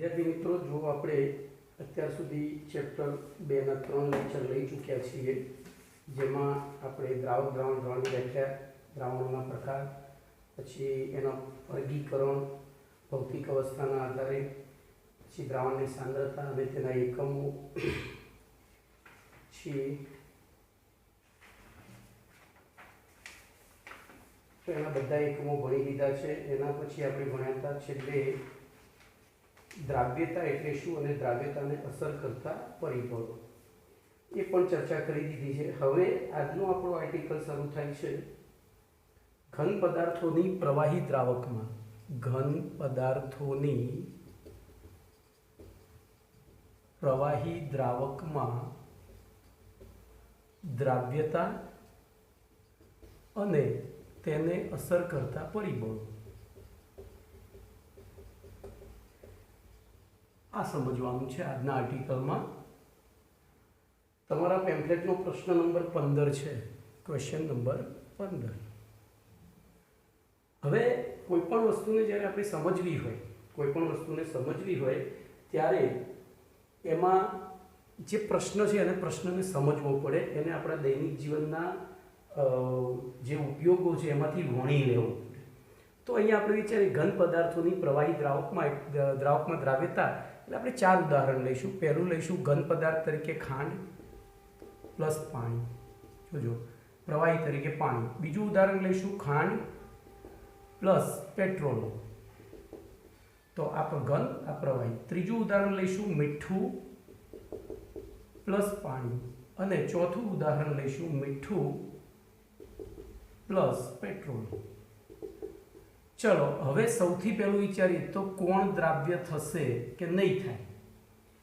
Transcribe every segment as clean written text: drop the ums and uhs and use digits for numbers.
विद्यार्थी मित्रों, जो આપણે અત્યાર સુધી ચેપ્ટર 2 ના 3 લેક્ચર લઈ ચૂક્યા છીએ, જેમાં આપણે દ્રાવક દ્રાવણ દ્રવણની વ્યાખ્યા, દ્રાવણોના પ્રકાર, પછી એનો વર્ગીકરણ, ભૌતિક અવસ્થાના આધારે, પછી દ્રાવણની સાંદ્રતા અને તેના એકમો, પછી તો એના બધા એકમો ભણી લીધા છે. એના પછી આપણે ભણ્યા હતા છેલ્લે દ્રાવ્યતા એટલે શું અને દ્રાવ્યતાને અસર કરતા પરિબળો, એ પણ ચર્ચા કરી દીધી છે. હવે આજનો આપણો આર્ટિકલ શરૂ થાય છે ઘન પદાર્થોની પ્રવાહી દ્રાવકમાં, ઘન પદાર્થોની પ્રવાહી દ્રાવકમાં દ્રાવ્યતા અને તેને અસર કરતા પરિબળો. આ સમજવાનું છે આજના આર્ટિકલમાં. તમારા પેમ્ફલેટનો પ્રશ્ન નંબર 15 છે, ક્વેશ્ચન નંબર 15. હવે કોઈ પણ વસ્તુને જ્યારે આપણે સમજવી હોય ત્યારે એમાં જે પ્રશ્ન છે એને પ્રશ્નને સમજવો પડે, એને આપણા દૈનિક જીવનના જે ઉપયોગો છે એમાંથી વણી લેવું પડે. તો અહીંયા આપણે વિચારીએ ઘન પદાર્થોની પ્રવાહી દ્રાવકમાં દ્રાવ્યતા, એટલે આપણે 4 ઉદાહરણ લઈશું. પહેલું લઈશું ઘન પદાર્થ તરીકે ખાંડ પ્લસ પાણી, જોજો પ્રવાહી તરીકે પાણી. બીજું ઉદાહરણ લઈશું ખાંડ પ્લસ પેટ્રોલ, તો આ ઘન, આ પ્રવાહી. ત્રીજું ઉદાહરણ લઈશું મીઠું પ્લસ પાણી, અને ચોથું ઉદાહરણ લઈશું મીઠું પ્લસ પેટ્રોલ. ચલો હવે સૌથી પહેલું વિચારીએ તો કોણ દ્રાવ્ય થશે કે નહીં થાય,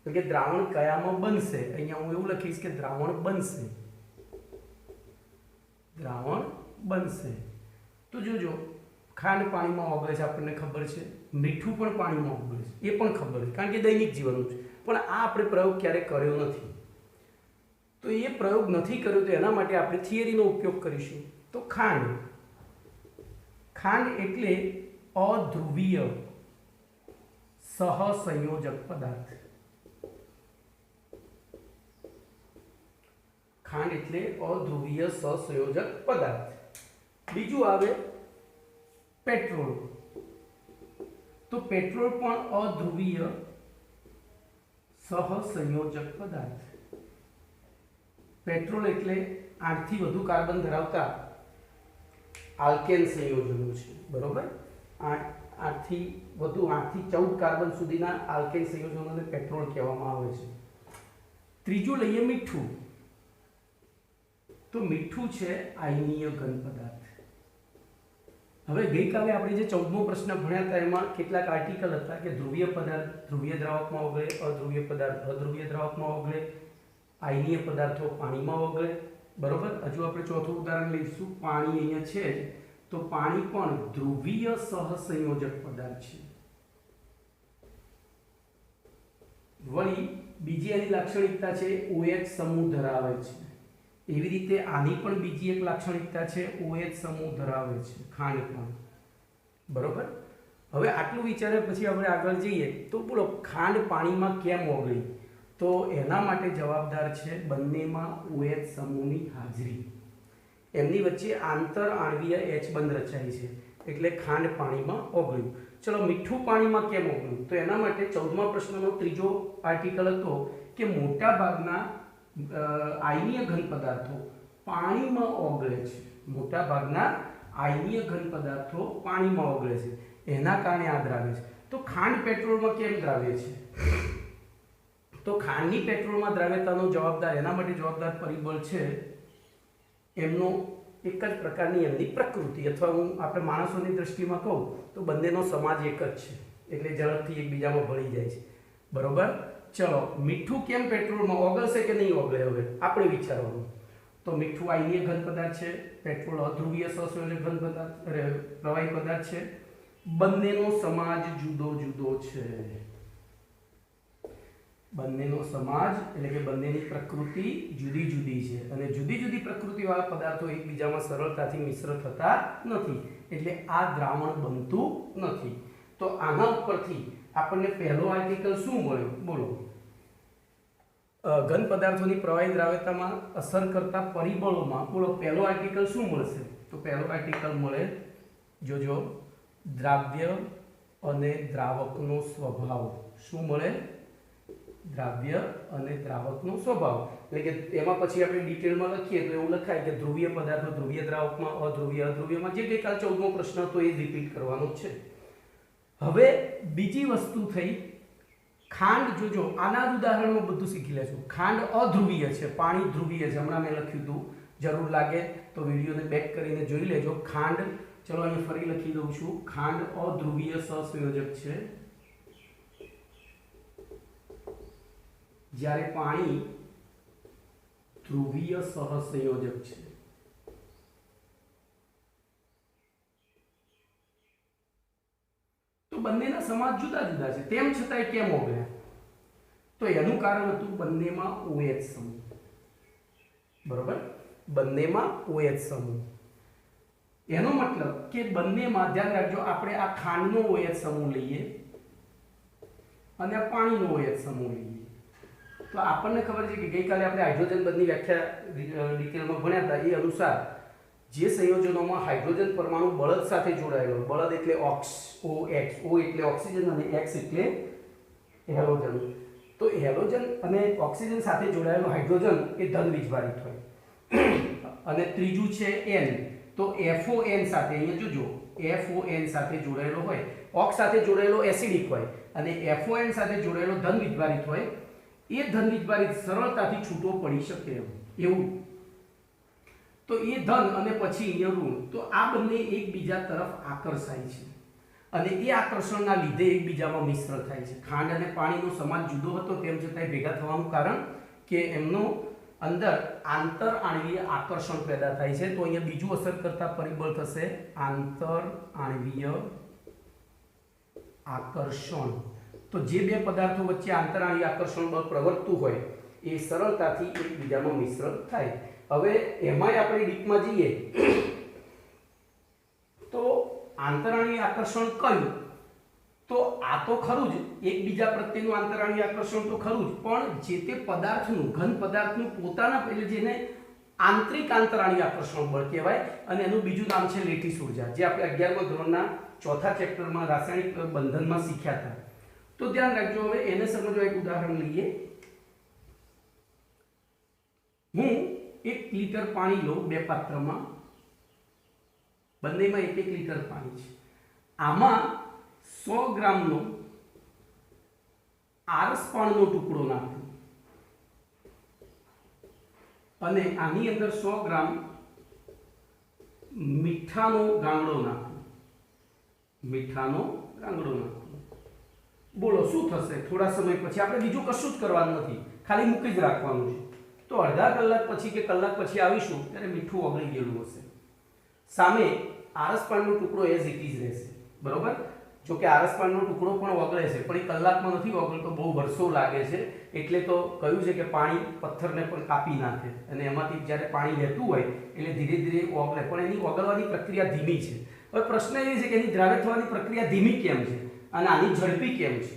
એટલે કે દ્રાવણ કયામાં બનશે. અહીંયા હું એવું લખીશ કે દ્રાવણ બનશે. તો જોજો ખાંડ પાણીમાં ઓગળે છે, આપણને ખબર છે. મીઠું પણ પાણીમાં ઓગળે છે, એ પણ ખબર છે, કારણ કે દૈનિક જીવનનું છે. પણ આ આપણે પ્રયોગ ક્યારે કર્યો નથી. તો એ પ્રયોગ નથી કર્યો તો એના માટે આપણે થિયરીનો ઉપયોગ કરીશું. તો ખાંડ એટલે અધ્રુવીય સહસંયોજક પદાર્થ. ખાંડ એટલે અધ્રુવીય સહસંયોજક પદાર્થ. બીજું આવે પેટ્રોલ. તો પેટ્રોલ પણ અધ્રુવીય સહસંયોજક પદાર્થ. પેટ્રોલ એટલે 8 થી વધુ કાર્બન ધરાવતા આલ્કેન સંયોજનો છે, બરોબર. 8 થી 14 કાર્બન સુધીના આલ્કેન સંયોજનોને પેટ્રોલ કહેવામાં આવે છે. ત્રીજું લઈએ મીઠું. તો મીઠું છે આયનીય ઘન પદાર્થ. હવે ગઈકાલે આપણે જે 14મો પ્રશ્ન ભણ્યા હતા એમાં કેટલાક આર્ટિકલ હતા કે ધ્રુવીય પદાર્થ ધ્રુવીય દ્રાવકમાં ઓગળે, અધ્રુવીય પદાર્થ અધ્રુવીય દ્રાવકમાં ઓગળે, આયનીય પદાર્થો પાણીમાં ઓગળે, બરોબર. હજુ આપણે ચોથું ઉદાહરણ લઈશું. પાણી અહીંયા છે, તો પાણી પણ ધ્રુવીય સહસંયોજક પદાર્થ છે. વળી બીજી એની લાક્ષણિકતા છે OH સમૂહ ધરાવે છે. એવી રીતે આની પણ બીજી એક લાક્ષણિકતા છે, OH સમૂહ ધરાવે છે ખાંડ પણ, બરોબર. હવે આટલું વિચાર્યા પછી આપણે આગળ જઈએ તો બોલો ખાંડ પાણીમાં કેમ ઓગળી? તો એના માટે જવાબદાર છે બંનેમાં OH સમૂહની હાજરી. એમની વચ્ચે આંતર આણ્વીય H બંધ રચાય છે, એટલે ખાંડ પાણીમાં ઓગળ્યું. ચલો મીઠું પાણીમાં કેમ ઓગળ્યું? તો એના માટે 14મા પ્રશ્નનો ત્રીજો આર્ટિકલ હતો કે મોટા ભાગના આયનીય ઘન પદાર્થો પાણીમાં ઓગળે છે. મોટા ભાગના આયનીય ઘન પદાર્થો પાણીમાં ઓગળે છે, એના કારણે આ દ્રાવ્ય છે. તો ખાંડ પેટ્રોલમાં કેમ દ્રાવ્ય છે? તો ખાંડની પેટ્રોલમાં દ્રાવ્યતાનો એના માટે જવાબદાર પરિબળ છે એમનો એક જ પ્રકારની એમની પ્રકૃતિ, અથવા આપણે માણસોની દ્રષ્ટિમાં કહું તો બંનેનો સમાજ એક જ છે, એટલે ઝડપથી એકબીજામાં ભળી જાય છે, બરોબર. ચલો મીઠું કેમ પેટ્રોલમાં ઓગળશે કે નહીં ઓગળે, હવે આપણે વિચારવાનું. તો મીઠું આયનીય ઘન પદાર્થ છે, પેટ્રોલ અધ્રુવીય સહસંયોજક ઘન પદાર્થ પ્રવાહી પદાર્થ છે. બંનેનો સમાજ જુદો જુદો છે. બંનેનો સમાજ એટલે કે બંનેની પ્રકૃતિ જુદી જુદી છે, અને જુદી જુદી પ્રકૃતિવાળા પદાર્થો એકબીજામાં સરળતાથી મિશ્ર થતા નથી, એટલે આ દ્રાવણ બનતું નથી. તો આના ઉપરથી આપણને પહેલો આર્ટિકલ શું મળ્યો બોલો? ઘન પદાર્થોની પ્રવાહી દ્રાવ્યતામાં અસર કરતા પરિબળોમાં બોલો પહેલો આર્ટિકલ શું મળશે? તો પહેલો આર્ટિકલ મળે જોજો દ્રાવ્ય અને દ્રાવકનો સ્વભાવ. શું મળે? દ્રાવ્ય અને દ્રાવકનો સ્વભાવ. એટલે કે એમાં પછી આપણે ડિટેલમાં લખીએ તો એવું લખાય કે ધ્રુવીય પદાર્થો ધ્રુવીય દ્રાવકમાં, અધ્રુવીયમાં, જે ગઈકાલ 14મો પ્રશ્ન હતો એ રિપીટ કરવાનો જ છે. હવે બીજી વસ્તુ થઈ ખાંડ. જોજો આના જ ઉદાહરણમાં બધું શીખી લેજો. ખાંડ અધ્રુવીય છે, પાણી ધ્રુવીય છે. હમણાં મેં લખ્યું હતું, જરૂર લાગે તો વિડીયોને બેક કરીને જોઈ લેજો. ખાંડ, ચલો અહીં ફરી લખી દઉં છું, ખાંડ અધ્રુવીય સહસંયોજક છે, જ્યારે પાણી ધ્રુવીય સહસંયોજક છે. તો બંનેના સમાજ જુદા જુદા છે, તેમ છતાંય કેમ ઓગળ્યા? તો એનું કારણ હતું બંનેમાં OH સમૂહ. બરોબર, બંનેમાં OH સમૂહ. એનો મતલબ કે બંનેમાં, ધ્યાન રાખજો, આપણે આ ખાંડનો OH સમૂહ લઈએ અને આ પાણીનો OH સમૂહ લઈએ તો આપણને ખબર છે કે ગઈકાલે આપણે હાઇડ્રોજન બંધની વ્યાખ્યા ડિટેલમાં ભણ્યા હતા. એ અનુસાર જે સંયોજનોમાં હાઇડ્રોજન પરમાણુ બળદ સાથે જોડાયેલો, બળદ એટલે OX, O એટલે ઓક્સિજન અને X એટલે હેલોજન. તો હેલોજન અને ઓક્સિજન સાથે જોડાયેલો હાઇડ્રોજન એ ધન વીજભારિત હોય. અને ત્રીજું છે N, તો FON સાથે, અહીંયા જોજો, FON સાથે જોડાયેલો હોય, ઓક્સ સાથે જોડાયેલો એસિડિક હોય અને FON સાથે જોડાયેલો ધન વીજભારિત હોય. એ ધન વીજભારિત સરળતાથી છૂટો પડી શકે એવું. તો એ ધન અને પછી અહીંયા ઋણ, તો આ બંને એકબીજા તરફ આકર્ષાય છે અને એ આકર્ષણના લીધે એકબીજામાં મિશ્ર થાય છે. ખાંડ અને પાણીનો સમાજ જુદો હતો, તેમ છતાં ભેગા થવાનું કારણ કે એમનો અંદર આંતર આણ્વીય આકર્ષણ પેદા થાય છે. તો અહીંયા બીજું અસર કરતા પરિબળ થશે આંતર આણ્વીય આકર્ષણ. તો જે બે પદાર્થો વચ્ચે આંતર આણ્વીય આકર્ષણ બળ પ્રવર્તતું હોય એ સરળતાથી એકબીજામાં મિશ્ર થાય. હવે એમાંય આપણે ડીપમાં જઈએ તો આંતર આણ્વીય આકર્ષણ કયું? તો આ તો ખરું જ, એકબીજા પ્રત્યેનું આંતર આણ્વીય આકર્ષણ તો ખરું જ, પણ જે તે પદાર્થનું, ઘન પદાર્થનું પોતાના, એટલે જેને આંતરિક આંતર આણ્વીય આકર્ષણ બળ કહેવાય અને એનું બીજું નામ છે લેટિસ ઉર્જા, જે આપણે 11મા ધોરણના ચોથા ચેપ્ટરમાં રાસાયણિક બંધનમાં શીખ્યા હતા. તો ધ્યાન રાખજો. હવે એને સમજવા એક ઉદાહરણ લઈએ. હું 1 લિટર પાણી લઉં, બે પાત્રમાં, બંનેમાં 1 લિટર પાણી છે. આમાં 100 ગ્રામનો આરસ પાણીનો ટુકડો નાખું અને આની અંદર 100 ગ્રામ મીઠાનો ગાંગડો નાખું. બોલો શું થશે? થોડા સમય પછી, આપણે બીજું કશું જ કરવાનું નથી, ખાલી મૂકી જ રાખવાનું છે. તો અડધા કલાક પછી કે કલાક પછી આવીશું ત્યારે મીઠું ઓગળી ગયેલું હશે. સામે આરસ પાણીનો ટુકડો એઝ ઇટ ઇઝ રહેશે. બરોબર? જો કે આરસ પાણીનો ટુકડો પણ ઓગળે છે, પણ એ કલાકમાં નથી ઓગળતો, બહુ વર્ષો લાગે છે. એટલે તો કહ્યું છે કે પાણી પથ્થરને પણ કાપી નાખે અને એમાંથી જ્યારે પાણી વહેતું હોય એટલે ધીરે ધીરે ઓગળે, પણ એની ઓગળવાની પ્રક્રિયા ધીમી છે. હવે પ્રશ્ન એ છે કે એની દ્રાવ્ય થવાની પ્રક્રિયા ધીમી કેમ છે અને આની ઝડપી કેમ છે?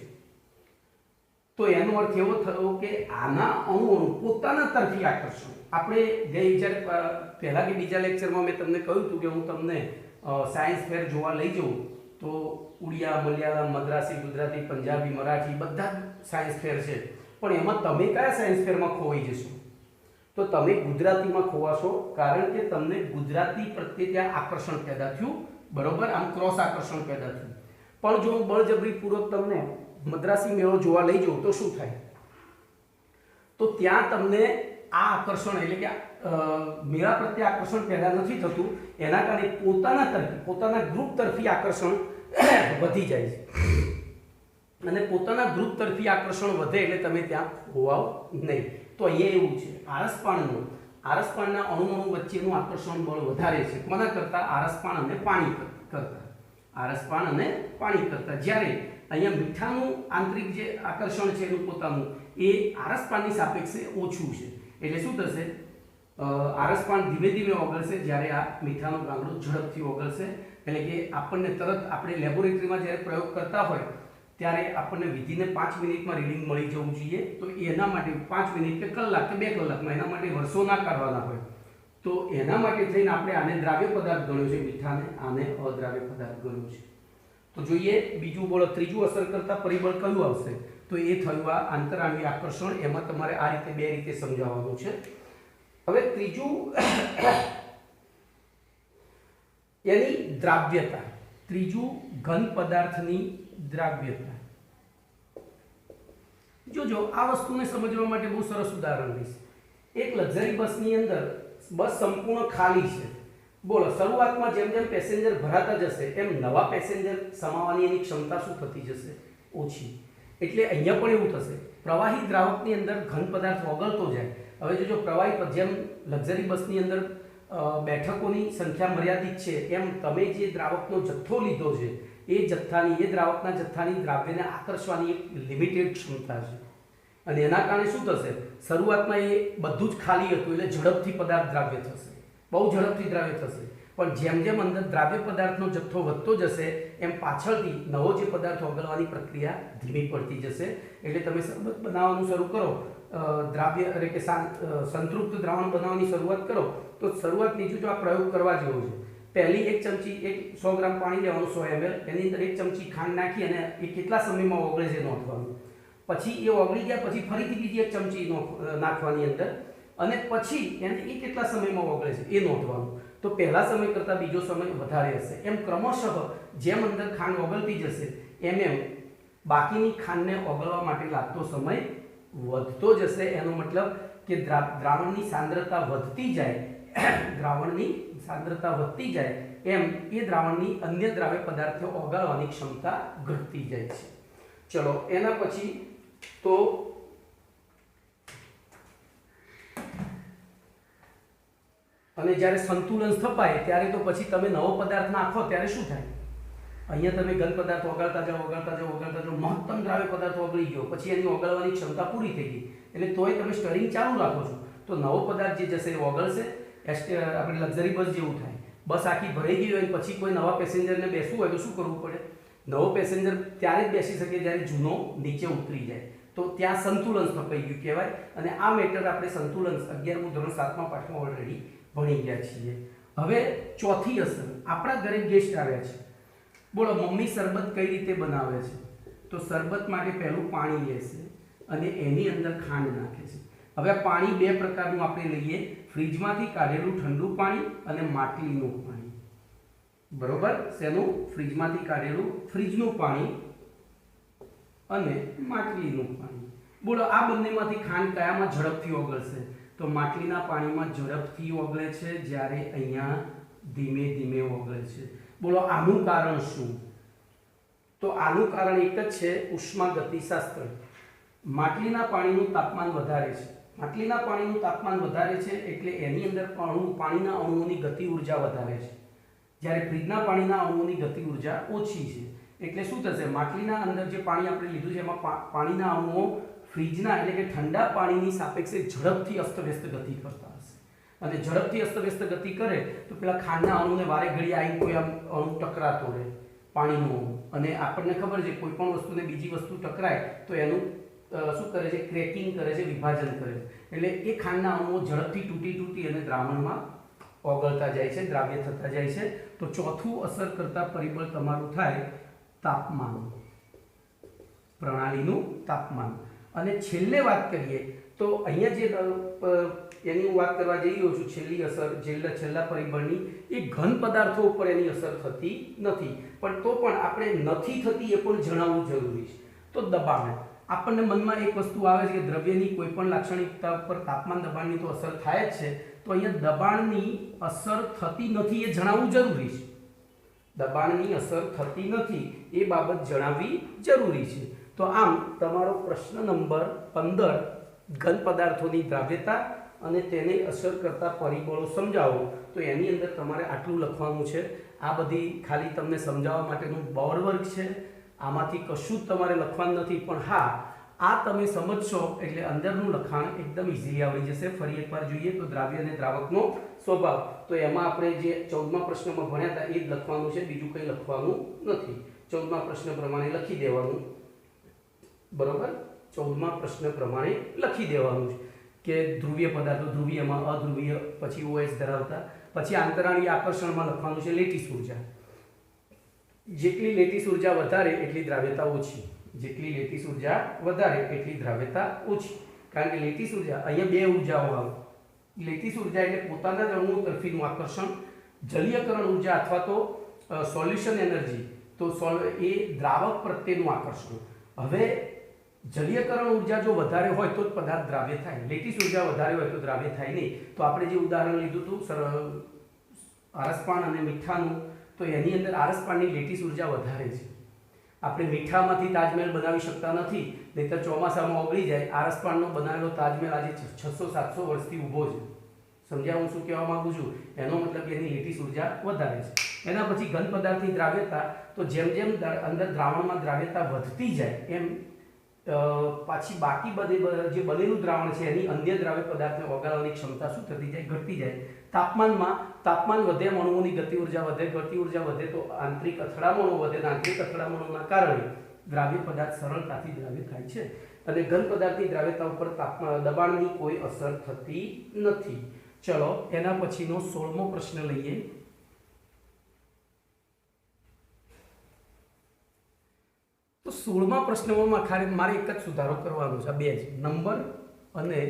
તો એનો અર્થ એવો થયો કે આના અણુઓનું પોતાના તરફી આકર્ષણ. આપણે જ્યારે પહેલા કે બીજા લેક્ચરમાં મેં તમને કહ્યું હતું કે હું તમને સાયન્સ ફેર જોવા લઈ જાઉં, તો ઉડિયા, મલયાલમ, મદ્રાસી, ગુજરાતી, પંજાબી, મરાઠી બધા જ સાયન્સ ફેર છે. પણ એમાં તમે કયા સાયન્સ ફેરમાં ખોવાઈ જશો? તો તમે ગુજરાતીમાં ખોવાશો, કારણ કે તમને ગુજરાતી પ્રત્યે ત્યાં આકર્ષણ પેદા થયું. બરોબર? આમ ક્રોસ આકર્ષણ પેદા થયું. પણ જો હું બળજબરીપૂર્વક તમને મદ્રાસી મેળો જોવા લઈ જાઉં તો શું થાય? તો ત્યાં તમને આ આકર્ષણ, એટલે કે મેળા પ્રત્યે આકર્ષણ પેદા નથી થતું, એના કારણે પોતાના ગ્રુપ તરફી આકર્ષણ વધી જાય છે અને પોતાના ગ્રુપ તરફી આકર્ષણ વધે એટલે તમે ત્યાં હોવાવ નહીં. તો અહીંયા એવું છે, આરસપાણના અણુ વચ્ચેનું આકર્ષણ બળ વધારે છે. કોના કરતા? આરસપાણ અને પાણી કરતા. જ્યારે અહીંયા મીઠાનું આંતરિક જે આકર્ષણ છે એનું પોતાનું, એ આરસપાણની સાપેક્ષે ઓછું છે. એટલે શું થશે? આરસ પાન ધીમે ધીમે ઓગળશે જ્યારે આ મીઠાનો ગાંગડો ઝડપથી ઓગળશે. એટલે કે આપણને તરત આપણે લેબોરેટરીમાં જ્યારે પ્રયોગ કરતા હોય ત્યારે આપણને વિધિને 5 મિનિટમાં રીડિંગ મળી જવું જોઈએ. તો એના માટે 5 મિનિટ કે કલાક કે 2 કલાકમાં એના માટે વર્ષો ના કાઢવાના હોય. તો એના માટે થઈને આપણે આને દ્રાવ્ય પદાર્થ ગણ્યો છે, મીઠાને આને અદ્રાવ્ય પદાર્થ ગણ્યો છે. તો જોઈએ બીજું બોલો, ત્રીજું અસર કરતા પરિબળ કયું આવશે? તો એ થયું આ આંતરાણ્વીય આકર્ષણ. એમાં તમારે આ રીતે 2 રીતે સમજાવવાનું છે. હવે ત્રીજું એની દ્રાવ્યતા. ત્રીજું ઘન પદાર્થની દ્રાવ્યતા. જોજો આ વસ્તુને સમજવા માટે બહુ સરસ ઉદાહરણ લઈશ. એક લક્ઝરી બસની અંદર બસ સંપૂર્ણ ખાલી છે. બોલો, શરૂઆતમાં જેમ જેમ પેસેન્જર ભરાતા જશે એમ નવા પેસેન્જર સમાવવાની એની ક્ષમતા શું થતી જશે? ઓછી. એટલે અહીંયા પણ એવું થશે. પ્રવાહી દ્રાવકની અંદર ઘન પદાર્થ ઓગળતો જાય. હવે જો પ્રવાહી જેમ લક્ઝરી બસની અંદર બેઠકોની સંખ્યા મર્યાદિત છે એમ તમે જે દ્રાવકનો જથ્થો લીધો છે એ દ્રાવકના જથ્થાની દ્રાવ્યને આકર્ષવાની એક લિમિટેડ ક્ષમતા છે. અને એના કારણે શું થશે? શરૂઆતમાં એ બધું જ ખાલી હતું એટલે ઝડપથી પદાર્થ દ્રાવ્ય થશે, બહુ ઝડપથી દ્રાવ્ય થશે. પણ જેમ જેમ અંદર દ્રાવ્ય પદાર્થનો જથ્થો વધતો જશે એમ પાછળથી નવો જે પદાર્થ ઓગળવાની પ્રક્રિયા ધીમી પડતી જશે. એટલે તમે શરબત બનાવવાનું શરૂ કરો, દ્રાવ્ય એટલે કે સંતૃપ્ત દ્રાવણ બનાવવાની શરૂઆત કરો તો શરૂઆત નીચે જો આ પ્રયોગ કરવા જેવો છે. પહેલી 1 ચમચી 100 ગ્રામ પાણી લેવાનું, 100 ml, એની અંદર 1 ચમચી ખાંડ નાખી અને એ કેટલા સમયમાં ઓગળે છે નોંધવાનું. પછી એ ઓગળી ગયા પછી ફરીથી બીજી 1 ચમચી નાખવાની અંદર અને પછી એને એ કેટલા સમયમાં ઓગળે છે એ નોંધવાનું. તો પહેલા સમય કરતાં બીજો સમય વધારે હશે. એમ ક્રમશઃ જેમ અંદર ખાંડ ઓગળતી જશે એમ બાકીની ખાંડને ઓગળવા માટે લાગતો સમય વધતો જશે. એનો મતલબ કે દ્રાવણની સાંદ્રતા વધતી જાય એમ એ દ્રાવણની અન્ય દ્રાવ્ય પદાર્થો ઓગાળવાની ક્ષમતા ઘટતી જાય છે. ચલો એના પછી તો અને જ્યારે સંતુલન સ્થપાય ત્યારે તો પછી તમે નવો પદાર્થ નાખો ત્યારે શું થાય? અહીંયા તમે ઘન પદાર્થ ઓગાળતા જાઓ મહત્તમ દ્રાવ્ય પદાર્થ ઓગળી ગયો, પછી એની ઓગળવાની ક્ષમતા પૂરી થઈ ગઈ એટલે તોય તમે સ્ટરિંગ ચાલુ રાખો છો તો નવો પદાર્થ જે જશે એ ઓગળશે. આપણે લક્ઝરી બસ જેવું થાય. બસ આખી ભરાઈ ગઈ હોય પછી કોઈ નવા પેસેન્જરને બેસવું હોય તો શું કરવું પડે? નવો પેસેન્જર ત્યારે જ બેસી શકે જ્યારે જૂનો નીચે ઉતરી જાય. તો ત્યાં સંતુલન સ્થપાઈ ગયું કહેવાય. અને આ મેટર આપણે સંતુલન 11મું ધોરણ 7મા પાઠમાં ઓલરેડી ભણી ગયા છીએ. હવે ચોથી અસર, આપણા ઘરે ગેસ્ટ આવ્યા છે. બોલો, મમ્મી શરબત કઈ રીતે બનાવે છે? તો શરબત માટે પહેલું પાણી લેશે અને એની અંદર ખાંડ નાખે છે. હવે પાણી 2 પ્રકારનું આપણે લઈએ, ફ્રીજમાંથી કાઢેલું ઠંડુ પાણી અને માટલીનું પાણી. બરોબર? શેનું? ફ્રીજમાંથી કાઢેલું ફ્રીજનું પાણી અને માટલીનું પાણી. બોલો, આ બંનેમાંથી ખાંડ કયામાં ઝડપથી ઓગળશે? તો માટલીના પાણીમાં ઝડપથી ઓગળે છે, જ્યારે અહીંયા ધીમે ધીમે ઓગળે છે. બોલો, આનું કારણ શું? તો આનું કારણ એક જ છે, ઉષ્માગતિશાસ્ત્ર. માટલીના પાણીનું તાપમાન વધારે છે. માટલીના પાણીનું તાપમાન વધારે છે એટલે એની અંદર પાણીના અણુઓની ગતિ ઉર્જા વધારે છે, જ્યારે ફ્રીજના પાણીના અણુઓની ગતિ ઉર્જા ઓછી છે. એટલે શું થશે? માટલીના અંદર જે પાણી આપણે લીધું છે એમાં પાણીના અણુઓ ફ્રીજના એટલે કે ઠંડા પાણીની સાપેક્ષે ઝડપથી અસ્તવ્યસ્ત ગતિ કરતા હશે. અને ઝડપથી અસ્તવ્યસ્ત ગતિ કરે તો પેલા ખાંડના અણુને વારે ઘડી આવીને કોઈ આમ અણુ ટકરાતો રહે, પાણીનો અણુ. અને આપણને ખબર છે કોઈ પણ વસ્તુને બીજી વસ્તુ ટકરાય તો એનું શું કરે છે? ક્રેકિંગ કરે છે, વિભાજન કરે છે. એટલે એ ખાંડના અણુઓ ઝડપથી તૂટી અને દ્રાવણમાં ઓગળતા જાય છે, દ્રાવ્ય થતા જાય છે. તો ચોથું અસર કરતા પરિબળ તમારું થાય તાપમાન, પ્રણાલીનું તાપમાન. અને છેલ્લે વાત કરીએ તો અહીંયા જે એની હું વાત કરવા જઈ રહ્યો છું, છેલ્લી અસર છેલ્લા પરિબળની, એ ઘન પદાર્થો ઉપર એની અસર થતી નથી. પણ તો પણ આપણે નથી થતી એ પણ જણાવવું જરૂરી છે. તો દબાણ, આપણને મનમાં એક વસ્તુ આવે છે કે દ્રવ્યની કોઈ પણ લાક્ષણિકતા ઉપર તાપમાન દબાણની તો અસર થાય જ છે. તો અહીંયા દબાણની અસર થતી નથી એ જણાવવું જરૂરી છે. દબાણની અસર થતી નથી એ બાબત જણાવવી જરૂરી છે. તો આમ તમારો પ્રશ્ન નંબર 15 ઘન પદાર્થોની દ્રાવ્યતા અને તેને અસર કરતા પરિબળો સમજાવો. તો એની અંદર તમારે આટલું લખવાનું છે. આ બધી ખાલી તમને સમજાવવા માટેનું બોર્ડ વર્ક છે. આમાંથી કશું જ તમારે લખવાનું નથી. પણ હા, આ તમે સમજશો એટલે અંદરનું લખાણ એકદમ ઇઝીલી આવડી જશે. ફરી એકવાર જોઈએ તો દ્રાવ્ય અને દ્રાવકનો સ્વભાવ. તો એમાં આપણે જે 14મા પ્રશ્નમાં ભણ્યા હતા એ જ લખવાનું છે, બીજું કંઈ લખવાનું નથી. 14મા પ્રશ્ન પ્રમાણે લખી દેવાનું. બરોબર, 14મા પ્રશ્ન પ્રમાણે લખી દેવાનું છે કે ધ્રુવીય પદાર્થો, ધ્રુવીયમાં અધ્રુવીય, પછી OH ધરાવતા, પછી આંતરાણીય આકર્ષણમાં લખવાનું છે લેટીસ ઉર્જા. જેટલી લેટીસ ઉર્જા વધારે એટલી દ્રાવ્યતા ઓછી, જેટલી લેટીસ ઉર્જા વધારે એટલી દ્રાવ્યતા ઓછી. કારણ કે લેટીસ ઉર્જા, અહીંયા બે ઉર્જાઓ આવે. લેટીસ ઉર્જા એટલે પોતાના જ અણુઓ તરફીનું આકર્ષણ, જલીયકરણ ઉર્જા અથવા તો સોલ્યુશન એનર્જી, તો એ દ્રાવક પ્રત્યેનું આકર્ષણ. હવે જલીયકરણ ઉર્જા જો વધારે હોય તો જ પદાર્થ દ્રાવ્ય થાય, લેટીસ ઉર્જા વધારે હોય તો દ્રાવ્ય થાય નહીં. તો આપણે જે ઉદાહરણ લીધું હતું આરસપાન અને મીઠાનું, તો એની અંદર આરસપાનની લેટીસ ઉર્જા વધારે છે. આપણે મીઠામાંથી તાજમહેલ બનાવી શકતા નથી, નહીંતર ચોમાસામાં ઓગળી જાય. આરસપાનનો બનાવેલો તાજમહેલ આજે 600-700 વર્ષથી ઊભો છે. સમજ્યા હું શું કહેવા માંગુ છું? એનો મતલબ કે એની લેટીસ ઉર્જા વધારે છે. એના પછી ઘન પદાર્થની દ્રાવ્યતા, તો જેમ જેમ અંદર દ્રાવણમાં દ્રાવ્યતા વધતી જાય એમ પાછી બાકી જે બનેલું દ્રાવણ છે એની અન્ય દ્રાવ્ય પદાર્થને ઓગાળવાની ક્ષમતા શું થતી જાય? ઘટતી જાય. તાપમાન વધે, અણુઓની ગતિ ઉર્જા વધે, ગતિ ઉર્જા વધે તો આંતરિક અથડામણો વધે, આંતરિક અથડામણોના કારણે દ્રાવ્ય પદાર્થ સરળતાથી દ્રાવ્ય થાય છે. અને ઘન પદાર્થની દ્રાવ્યતા ઉપર દબાણની કોઈ અસર થતી નથી. ચલો એના પછીનો 16મો પ્રશ્ન લઈએ. તો 16મા પ્રશ્નમાં ખાલી મારે એક જ સુધારો કરવાનો છે, બે જ નંબર અને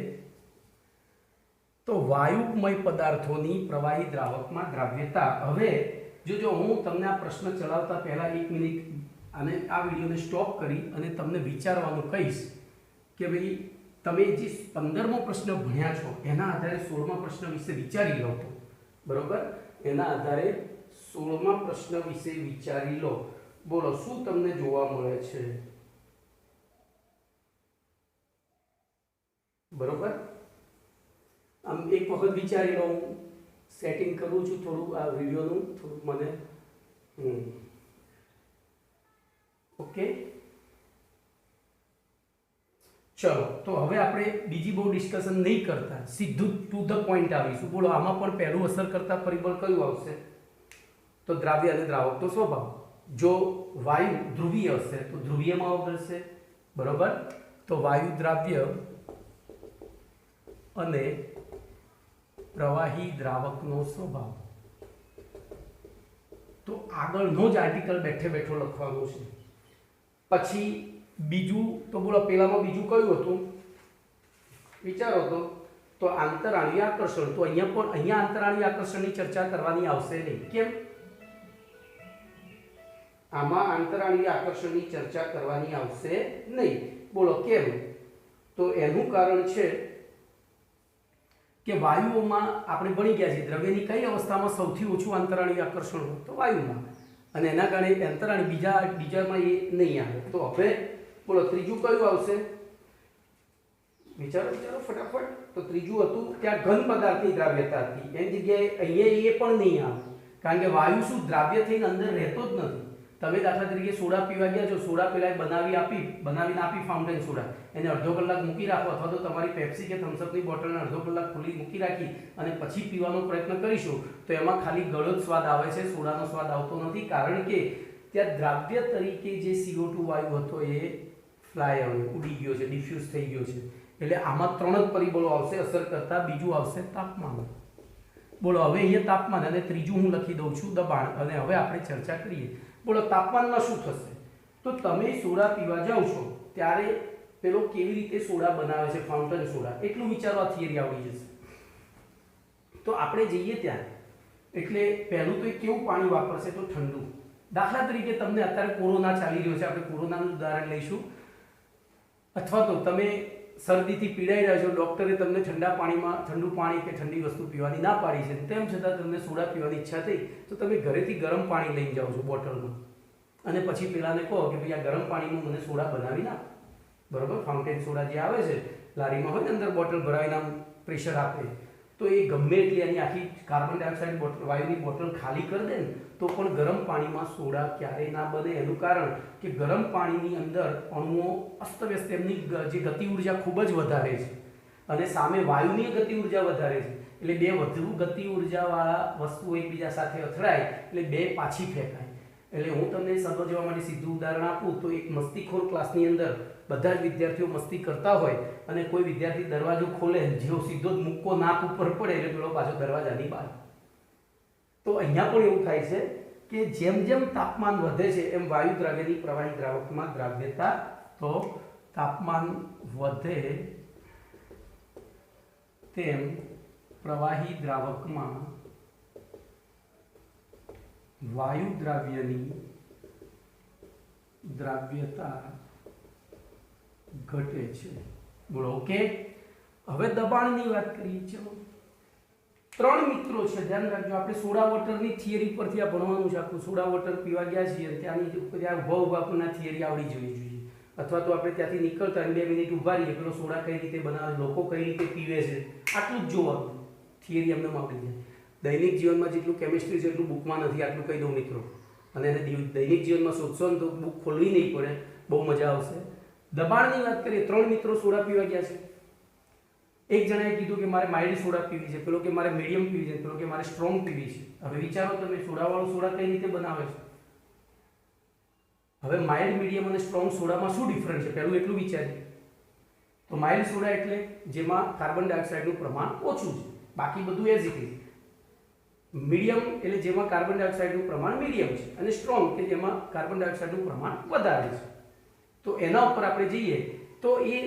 તો વાયુમય પદાર્થોની પ્રવાહી દ્રાવકમાં દ્રાવ્યતા. હવે જો હું તમને આ પ્રશ્ન ચલાવતા પહેલા 1 મિનિટ અને આ વિડીયોને સ્ટોપ કરી અને તમને વિચારવાનું કહીશ કે ભાઈ તમે જે 15મો પ્રશ્ન ભણ્યા છો એના આધારે 16મા પ્રશ્ન વિશે વિચારી લો. તો બરોબર, એના આધારે 16મા પ્રશ્ન વિશે વિચારી લો. બોલો શું તમને જોવા મળે છે? બરોબર, આમ એક વખત વિચારી લો. હું સેટિંગ કરું છું થોડું આ વિડીયોનું, થોડું મને ઓકે. ચલો તો હવે આપણે બીજી બહુ ડિસ્કશન નહીં કરતા, સીધું ટુ ધ પોઈન્ટ આવીશું. બોલો આમાં પણ પહેલું અસર કરતા પરિબળ કયું આવશે? તો દ્રાવ્ય અને દ્રાવકનો સ્વભાવ. જો વાયુ ધ્રુવીય હશે તો ધ્રુવીયમાં ઓગળશે. બરોબર, તો વાયુ દ્રાવ્ય અને પ્રવાહી દ્રાવકનો સ્વભાવ. તો આગળનો જ આર્ટિકલ બેઠે બેઠો લખવાનો છે. પછી બીજું તો બોલો પેલામાં બીજું કયું હતું વિચારો તો આંતરાણીય આકર્ષણ. તો અહીંયા આંતરાણીય આકર્ષણની ચર્ચા કરવાની આવશે નહીં. કેમ? આમાં આંતરાણીય આકર્ષણની ચર્ચા કરવાની આવશે નહીં. બોલો કેમ? તો એનું કારણ છે કે વાયુઓમાં આપણે ભણી ગયા છીએ દ્રવ્યની કઈ અવસ્થામાં સૌથી ઓછું આંતરાણીય આકર્ષણ હોય? તો વાયુમાં. અને એના કારણે અંતરાણી બીજામાં એ નહીં આવે. તો હવે બોલો ત્રીજું કયું આવશે? વિચારો ફટાફટ. તો ત્રીજું હતું ત્યાં ઘન પદાર્થની દ્રાવ્યતા હતી, એની જગ્યાએ અહીંયા એ પણ નહીં આવે. કારણ કે વાયુ શું દ્રાવ્ય થઈને અંદર રહેતો જ નથી. તમે દાખલા તરીકે સોડા પીવા ગયા છો, સોડા પેલા બનાવીને આપી ફાઉન્ટેન સોડા, એને અડધો કલાક મૂકી રાખો, અથવા તો તમારી પેપ્સી કે થમ્સઅપની બોટલને અડધો કલાક ખુલ્લી મૂકી રાખી અને પછી પીવાનો પ્રયત્ન કરીશું તો એમાં ખાલી ગળો જ સ્વાદ આવે છે, સોડાનો સ્વાદ આવતો નથી. કારણ કે ત્યાં દ્રાવ્ય તરીકે જે CO2 વાયુ હતો એ ફ્લાય ઉડી ગયો છે, ડિફ્યુઝ થઈ ગયો છે. એટલે આમાં 3 જ પરિબળો આવશે અસર કરતા. બીજું આવશે તાપમાન. બોલો હવે અહીંયા તાપમાન અને ત્રીજું હું લખી દઉં છું દબાણ. અને હવે આપણે ચર્ચા કરીએ. બોલો તાપમાનમાં શું થશે? તો તમે સોડા પીવા જાઓ છો ત્યારે પેલો કેવી રીતે સોડા બનાવે છે, ફાઉન્ટેન સોડા, એટલું વિચારવા થિયરી આવડી જશે. તો આપણે જઈએ ત્યાં એટલે પહેલું તો કેવું પાણી વાપરશે? તો ઠંડુ. દાખલા તરીકે તમને અત્યારે કોરોના ચાલી રહ્યો છે, આપણે કોરોનાનું ઉદાહરણ લઈશું. અથવા તો તમે શરદીથી પીડાઈ રહ્યા છો, ડૉક્ટરે તમને ઠંડુ પાણી કે ઠંડી વસ્તુ પીવાની ના પાડી છે, તેમ છતાં તમને સોડા પીવાની ઈચ્છા થઈ તો તમે ઘરેથી ગરમ પાણી લઈને જાઓ છો બોટલમાં અને પછી પેલાને કહો કે ભાઈ આ ગરમ પાણીમાં મને સોડા બનાવી નાખ. બરોબર, ફાઉન્ટેન સોડા જે આવે છે લારીમાં હોય ને અંદર બોટલ ભરાવીને આમ પ્રેશર આપે, તો એ ગમે એટલી એની આખી કાર્બન ડાયોક્સાઇડ બોટલ વાયુની બોટલ ખાલી કરી દે ને તો પણ ગરમ પાણીમાં સોડા ક્યારેય ના બને. એનું કારણ કે ગરમ પાણીની અંદર અણુઓ અસ્તવ્યસ્ત, એમની જે ગતિ ઉર્જા ખૂબ જ વધારે છે અને સામે વાયુની ગતિ ઉર્જા વધારે છે. એટલે બે વધુ ગતિ ઉર્જાવાળા વસ્તુઓ એકબીજા સાથે અથડાય એટલે બે પાછી ફેંકાય. એટલે હું તમને સમજવા માટે સીધું ઉદાહરણ આપું તો એક મસ્તીખોર ક્લાસની અંદર બધા જ વિદ્યાર્થીઓ મસ્તી કરતા હોય અને કોઈ વિદ્યાર્થી દરવાજો ખોલે, જેવો સીધો જ મુક્કો નાક ઉપર પડે એટલે પેલો પાછો દરવાજાની બહાર. તો અહીંયા પણ એવું થાય છે કે જેમ જેમ તાપમાન વધે છે એમ વાયુ દ્રાવ્યની પ્રવાહી દ્રાવકમાં દ્રાવ્યતા, તો તાપમાન વધે તેમ પ્રવાહી દ્રાવકમાં વાયુ દ્રાવ્યની દ્રાવ્યતા ઘટે છે. બોલો ઓકે. હવે દબાણની વાત કરીએ. ચલો, ત્રણ મિત્રો છે, ધ્યાન રાખજો. આપણે સોડા વોટરની થિયરી પરથી આ ભણવાનું છે આખું. સોડા વોટર પીવા ગયા છીએ, ત્યાંની ત્યાં ઉભા આપણને થિયરી આવડી જવી જોઈએ, અથવા તો આપણે ત્યાંથી નીકળતા 2 મિનિટ ઉભા રહીએ, પેલો સોડા કઈ રીતે બનાવે, લોકો કઈ રીતે પીવે છે, આટલું જ જોવાનું. થિયરી અમને આવડી જાય. દૈનિક જીવનમાં જેટલું કેમિસ્ટ્રી છે એટલું બુકમાં નથી, આટલું કહી દઉં મિત્રો. અને એને દૈનિક જીવનમાં શોધશો ને તો બુક ખોલવી નહીં પડે, બહુ મજા આવશે. દબાણની વાત કરીએ. 3 મિત્રો સોડા પીવા ગયા છે. એક જણાએ કીધું કે મારે માઇલ્ડ સોડા પીવી છે, પેલો કે મારે મીડિયમ પીવી છે, પેલો કે મારે સ્ટ્રોંગ પીવી છે. હવે વિચારો તમે, સોડાવાળું સોડા કઈ રીતે બનાવે છે. હવે માઇલ્ડ, મીડિયમ અને સ્ટ્રોંગ સોડામાં શું ડિફરન્સ છે પહેલું એટલું વિચારીએ. તો માઇલ્ડ સોડા એટલે જેમાં કાર્બન ડાયોક્સાઇડનું પ્રમાણ ઓછું છે, બાકી બધું એઝ ઇટ ઇઝ. મીડિયમ એટલે જેમાં કાર્બન ડાયોક્સાઇડનું પ્રમાણ મીડિયમ છે, અને સ્ટ્રોંગ કે જેમાં કાર્બન ડાયોક્સાઇડનું પ્રમાણ વધારે છે. તો એના ઉપર આપણે જઈએ તો એ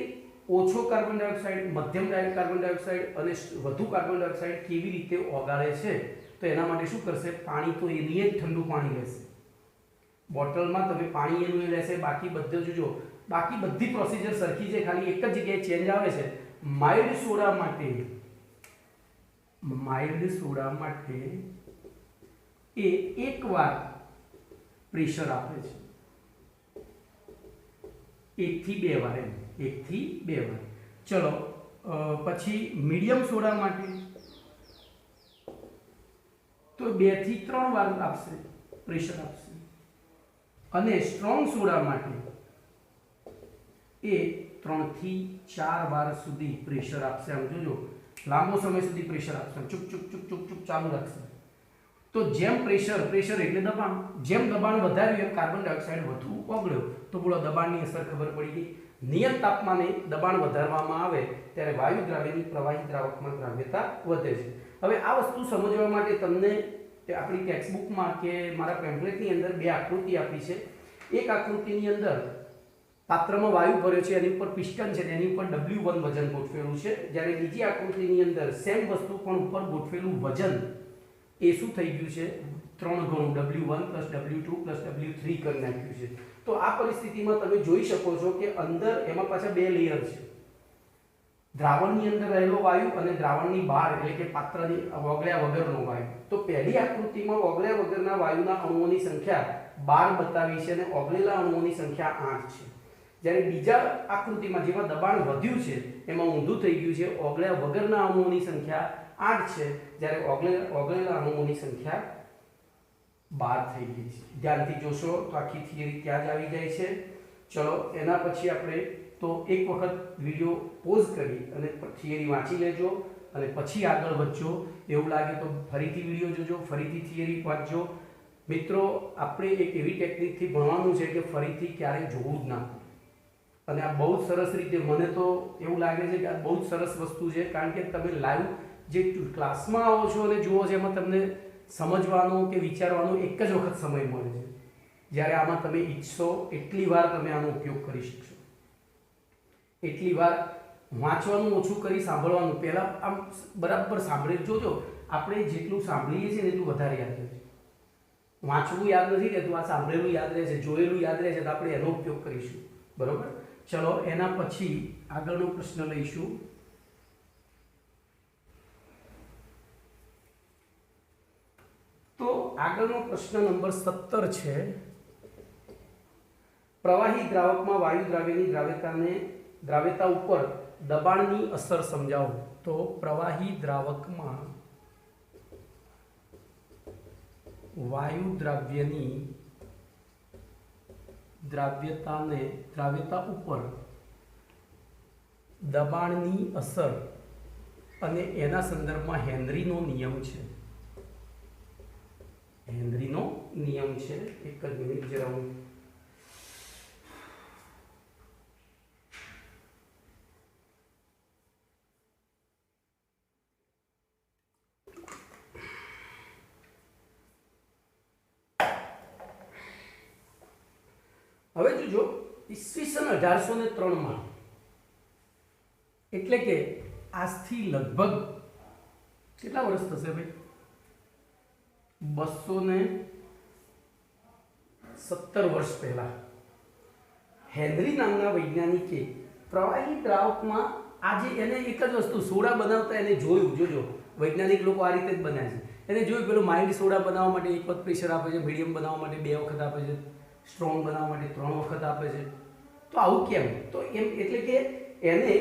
ઓછો કાર્બન ડાયોક્સાઇડ, મધ્યમ કાર્બન ડાયોક્સાઇડ અને વધુ કાર્બન ડાયોક્સાઇડ કેવી રીતે ઓગાળે છે. તો એના માટે શું કરશે, પાણી તો એની જ ઠંડુ પાણી લેશે. બોટલમાં તમે પાણી એનું એ લેશે, બાકી બધું જોજો, બાકી બધી પ્રોસિજર સરખી છે, ખાલી એક જ જગ્યાએ ચેન્જ આવે છે. માઇલ્ડ સોડા માટે એ એકવાર પ્રેશર આપે છે, 1 થી 2 વાર, એમ 1 થી 2 વાર. ચલો, પછી મીડિયમ સોડા માટે તો 2 થી 3 વાર આપશે, પ્રેશર આપશે. અને સ્ટ્રોંગ સોડા માટે એ 3 થી 4 વાર સુધી પ્રેશર આપશે. આમ જોજો, લાંબો સમય સુધી પ્રેશર આપશે, ચૂપ ચૂપ ચૂપ ચૂપ ચૂપ ચાલુ રાખશે. તો જેમ પ્રેશર એટલે દબાણ, જેમ દબાણ વધાર્યું એમ કાર્બન ડાયોક્સાઇડ વધુ ઓગળ્યો. તો બોલો, દબાણની અસર ખબર પડી ગઈ. નિયત તાપમાને દબાણ વધારવામાં આવે ત્યારે વાયુ દ્રાવ્યની પ્રવાહી દ્રાવકમાં દ્રાવ્યતા વધે છે. હવે આ વસ્તુ સમજવા માટે તમને આપણી ટેક્સ્ટબુકમાં કે મારા પેમ્ફલેટની અંદર 2 આકૃતિ આપી છે. એક આકૃતિની અંદર પાત્રમાં વાયુ ભર્યો છે, એની ઉપર પિસ્ટન છે, એની ઉપર W1 વજન ગોઠવેલું છે. જ્યારે બીજી આકૃતિની અંદર સેમ વસ્તુ પણ ઉપર ગોઠવેલું વજન એ શું થઈ ગયું છે, 3 ગણું W1 + W2 + W3 કરી નાખ્યું છે. તો આ પરિસ્થિતિમાં તમે જોઈ શકો છો કે અંદર એમાં પાછા 2 લેયર છે. દ્રાવણની અંદર રહેલો વાયુ અને દ્રાવણની બહાર એટલે કે પાત્રની ઓગળ્યા વગરનો વાયુ. તો પહેલી આકૃતિમાં ઓગળ્યા વગરના વાયુના અણુઓની સંખ્યા 12 બતાવી છે અને ઓગળેલા અણુઓની સંખ્યા 8 છે. જ્યારે બીજા આકૃતિમાં જેમાં દબાણ વધ્યું છે એમાં ઊંધું થઈ ગયું છે, ઓગળ્યા વગરના અણુઓની સંખ્યા 8 છે, જ્યારે ઓગળેલા અણુઓની સંખ્યા 12 થઈ ગઈ છે. ધ્યાનથી જોશો તો આખી થિયરી ત્યાં જ આવી જાય છે. ચલો, એના પછી આપણે તો એક વખત વિડીયો પોઝ કરી અને થિયરી વાંચી લેજો અને પછી આગળ વધજો. એવું લાગે તો ફરીથી વિડીયો જોજો, ફરીથી થિયરી વાંચજો. મિત્રો, આપણે એક એવી ટેકનિકથી ભણવાનું છે કે ફરીથી ક્યારેય જોવું જ ના. અને આ બહુ સરસ રીતે, મને તો એવું લાગે છે કે આ બહુ સરસ વસ્તુ છે, કારણ કે તમે લાઈવ જે ક્લાસમાં આવો છો અને જુઓ છો એમાં તમને સમજવાનો કે વિચારવાનો એક જ વખત સમય મળે છે. જ્યારે આમાં તમે ઈચ્છો એટલી વાર તમે આનો ઉપયોગ કરી શકશો. એટલી વાર વાંચવાનું ઓછું કરી સાંભળવાનું. પહેલાં આમ બરાબર સાંભળી જોજો. આપણે જેટલું સાંભળીએ છીએ એટલું વધારે યાદ રહે છે. વાંચવું યાદ નથી રહેતું, આ સાંભળેલું યાદ રહે છે, જોયેલું યાદ રહે છે. તો આપણે એનો ઉપયોગ કરીશું, બરોબર. ચલો, એના પછી આગળનો પ્રશ્ન લઈશું. તો આગળનો પ્રશ્ન નંબર 17 છે. પ્રવાહી દ્રાવકમાં વાયુ દ્રાવ્યની દ્રાવ્યતા ઉપર દબાણની અસર સમજાવો તો પ્રવાહી દ્રાવકમાં વાયુ દ્રાવ્યની દ્રાવ્યતા ઉપર દબાણની અસર અને એના સંદર્ભમાં હેનરીનો નિયમ છે. હેનરીનો નિયમ છે. એક જ મિનિટ જરા હું હવે જોજો ઈસવીસન 1803 એટલે કે આજથી લગભગ કેટલા વર્ષ થશે ભાઈ? 217 વર્ષ પહેલા હેનરી નામના વૈજ્ઞાનિકે પ્રવાહી દ્રાવકમાં આજે એને એક જ વસ્તુ સોડા બનાવતા એને જોયું. જોજો વૈજ્ઞાનિક લોકો આ રીતે જ બનાવે છે. એને જોયું પેલું માઇલ્ડ સોડા બનાવવા માટે એક વખત પ્રેશર આપે છે, મીડિયમ બનાવવા માટે 2 વખત આપે છે, સ્ટ્રોંગ બનાવવા માટે 3 વખત આપે છે. તો આવું કેમ? તો એમ એટલે કે એને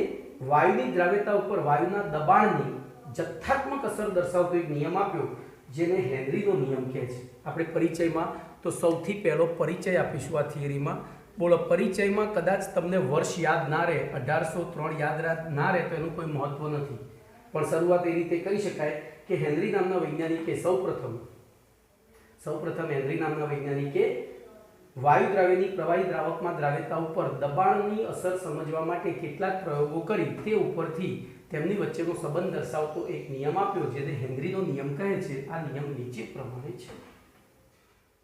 વાયુની દ્રાવ્યતા ઉપર વાયુના દબાણની જથ્થાત્મક અસર દર્શાવતો એક નિયમ આપ્યો જેને હેનરીનો નિયમ કહે છે. આપણે પરિચયમાં તો સૌથી પહેલો પરિચય આપીશું આ થિયરીમાં. બોલો, પરિચયમાં કદાચ તમને વર્ષ યાદ ના રહે, 1803 યાદ ના રહે તો એનું કોઈ મહત્વ નથી, પણ શરૂઆત એ રીતે કરી શકાય કે હેનરી નામના વૈજ્ઞાનિકે સૌપ્રથમ હેનરી નામના વૈજ્ઞાનિકે વાયુ દ્રાવ્યની પ્રવાહી દ્રાવકમાં દ્રાવ્યતા ઉપર દબાણની અસર સમજવા માટે કેટલાક પ્રયોગો કરી તે ઉપરથી તેમની વચ્ચેનો સંબંધ દર્શાવતો એક નિયમ આપ્યો જેને હેનરીનો નિયમ કહે છે. આ નિયમ નીચે પ્રમાણે છે.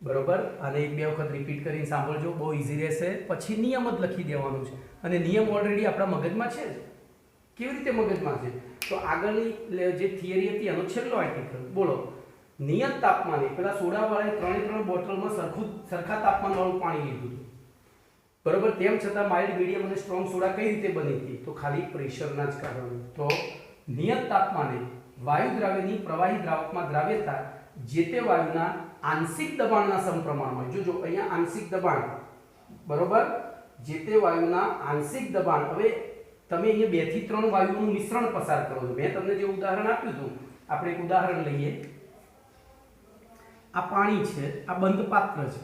બરોબર? આને 1-2 વખત રિપીટ કરીને સાંભળજો, બહુ ઈઝી રહેશે. પછી નિયમ જ લખી દેવાનું છે અને નિયમ ઓલરેડી આપણા મગજમાં છે જ. કેવી રીતે મગજમાં છે? તો આગળની જે થિયરી હતી એનો છેલ્લો આર્ટિકલ. બોલો, નિયત તાપમાને પેલા સોડાવાળાએ 3 બોટલમાં સરખા તાપમાનવાળું પાણી લીધું હતું. બરોબર? તેમ છતાં માઇલ્ડ, મીડિયમ અને સ્ટ્રોંગ સોડા કઈ રીતે બની હતી? તો ખાલી પ્રેશરના જ કારણે. તો નિયત તાપમાને વાયુ દ્રાવ્યની પ્રવાહી દ્રાવકમાં દ્રાવ્યતા જે તે વાયુના આંશિક દબાણના સમપ્રમાણમાં. જોજો અહીંયા આંશિક દબાણ, બરોબર? જે તે વાયુના આંશિક દબાણ. હવે તમે અહીંયા 2 થી 3 વાયુઓનું મિશ્રણ પસાર કરો છો. મેં તમને જે ઉદાહરણ આપ્યું હતું, આપણે એક ઉદાહરણ લઈએ. આ પાણી છે, આ બંધ પાત્ર છે,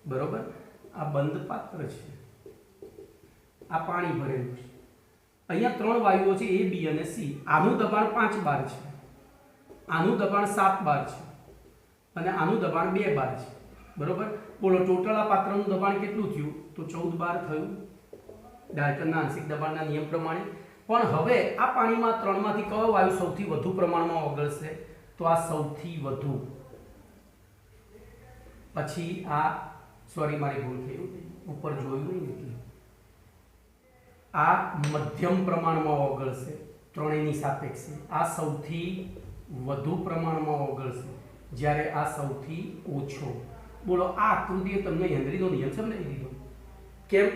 બરોબર? આ બંધ પાત્ર છે, આ પાણી ભરેલું છે. અહીંયા 3 વાયુઓ છે, A, B અને C. આનું દબાણ 5 બાર છે, આનું દબાણ 7 બાર છે અને આનું દબાણ 2 બાર છે. બરોબર? બોલો, ટોટલ આ પાત્રનું દબાણ કેટલું થયું? તો 14 બાર થયું ડાલ્ટનના આંશિક દબાણના નિયમ પ્રમાણે. પણ હવે આ પાણીમાં 3 માંથી કયો વાયુ સૌથી વધુ પ્રમાણમાં ઓગળશે? તો આ સૌથી વધુ. પછી આ, સોરી મારી ભૂલ થઈ, ઉપર જોયું નહીં એટલે આ મધ્યમ પ્રમાણમાં ઓગળશે ત્રણેયની સાપેક્ષે. આ સૌથી વધુ પ્રમાણમાં ઓગળશે જ્યારે આ સૌથી ઓછો. બોલો, આ આકૃતિએ તમને હેનરીનો નિયમ સમજાવી દીધો. કેમ?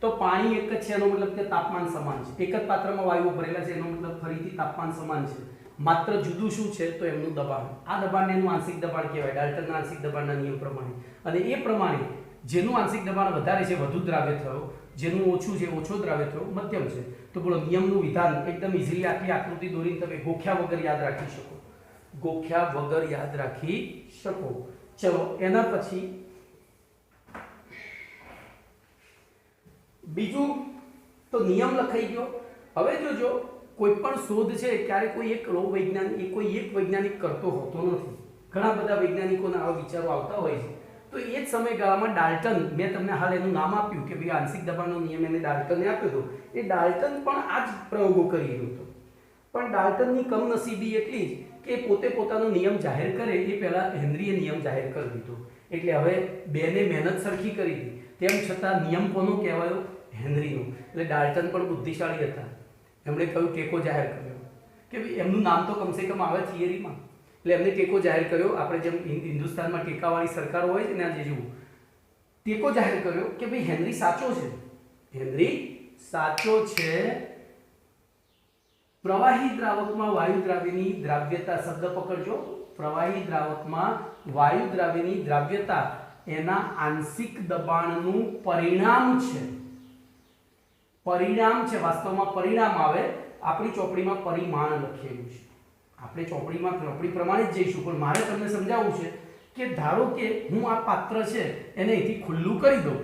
તો પાણી એક જ છે એનો મતલબ કે તાપમાન સમાન છે. એક જ પાત્રમાં વાયુઓ ભરેલા છે એનો મતલબ ફરીથી તાપમાન સમાન છે. માત્ર જુદું શું છે? તો એમનું દબાણ. આ દબાણને એનું આંશિક દબાણ કહેવાય ડાલ્ટનના આંશિક દબાણના નિયમ પ્રમાણે. અને એ પ્રમાણે જેનું આંશિક દબાણ વધારે છે વધુ દ્રાવ્ય થયો, જેનું ઓછું છે ઓછો દ્રાવ્ય થયો, મધ્યમ છે. તો બોલો, નિયમનું વિધાન એકદમ ઈઝીલી આટલી આકૃતિ દોરીને તમે ગોખ્યા વગર યાદ રાખી શકો. ગોખ્યા વગર યાદ રાખી શકો. ચલો, એના પછી બીજું તો નિયમ લખાઈ ગયો. હવે જોજો, કોઈ પણ શોધ છે ક્યારે કોઈ એક વૈજ્ઞાનિક કરતો હોતો નથી. ઘણા બધા વૈજ્ઞાનિકોના આવા વિચારો આવતા હોય છે. તો એ જ સમયગાળામાં ડાલ્ટન, મેં તમને હાલ એનું નામ આપ્યું કે ભાઈ આંશિક દબાણનો નિયમ એને ડાલ્ટને આપ્યો હતો. એ ડાલ્ટન પણ આ જ પ્રયોગો કરી રહ્યો હતો. પણ ડાલ્ટનની કમનસીબી એટલી જ કે પોતે પોતાનો નિયમ જાહેર કરે એ પહેલા હેનરીએ નિયમ જાહેર કરી દીધો. એટલે હવે બેને મહેનત સરખી કરી હતી, તેમ છતાં નિયમ કોનો કહેવાયો? હેનરીનો. એટલે ડાલ્ટન પણ બુદ્ધિશાળી હતા. એમણે કહ્યું, ટેકો જાહેર કર્યો કે ભાઈ એમનું નામ તો કમસે કમ આવે થિયરીમાં. એટલે એમને ટેકો જાહેર કર્યો. આપણે જેમ હિન્દુસ્તાનમાં ટેકાવાળી સરકારો હોય છે ને, આ જેવું ટેકો જાહેર કર્યો કે ભાઈ હેનરી સાચો છે. હેનરી સાચો છે. પ્રવાહી દ્રાવકમાં વાયુ દ્રાવ્યની દ્રાવ્યતા, શબ્દ પકડજો, પ્રવાહી દ્રાવકમાં વાયુ દ્રાવ્યની દ્રાવ્યતા એના આંશિક દબાણનું પરિણામ છે. પરિણામ છે, વાસ્તવમાં પરિણામ આવે, આપણી ચોપડીમાં પરિમાણ લખેલું છે, આપણે ચોપડી પ્રમાણે જ જઈશું, પણ મારે તમને સમજાવવું છે કે ધારો કે હું આ પાત્ર છે એને અહીંથી ખુલ્લું કરી દઉં,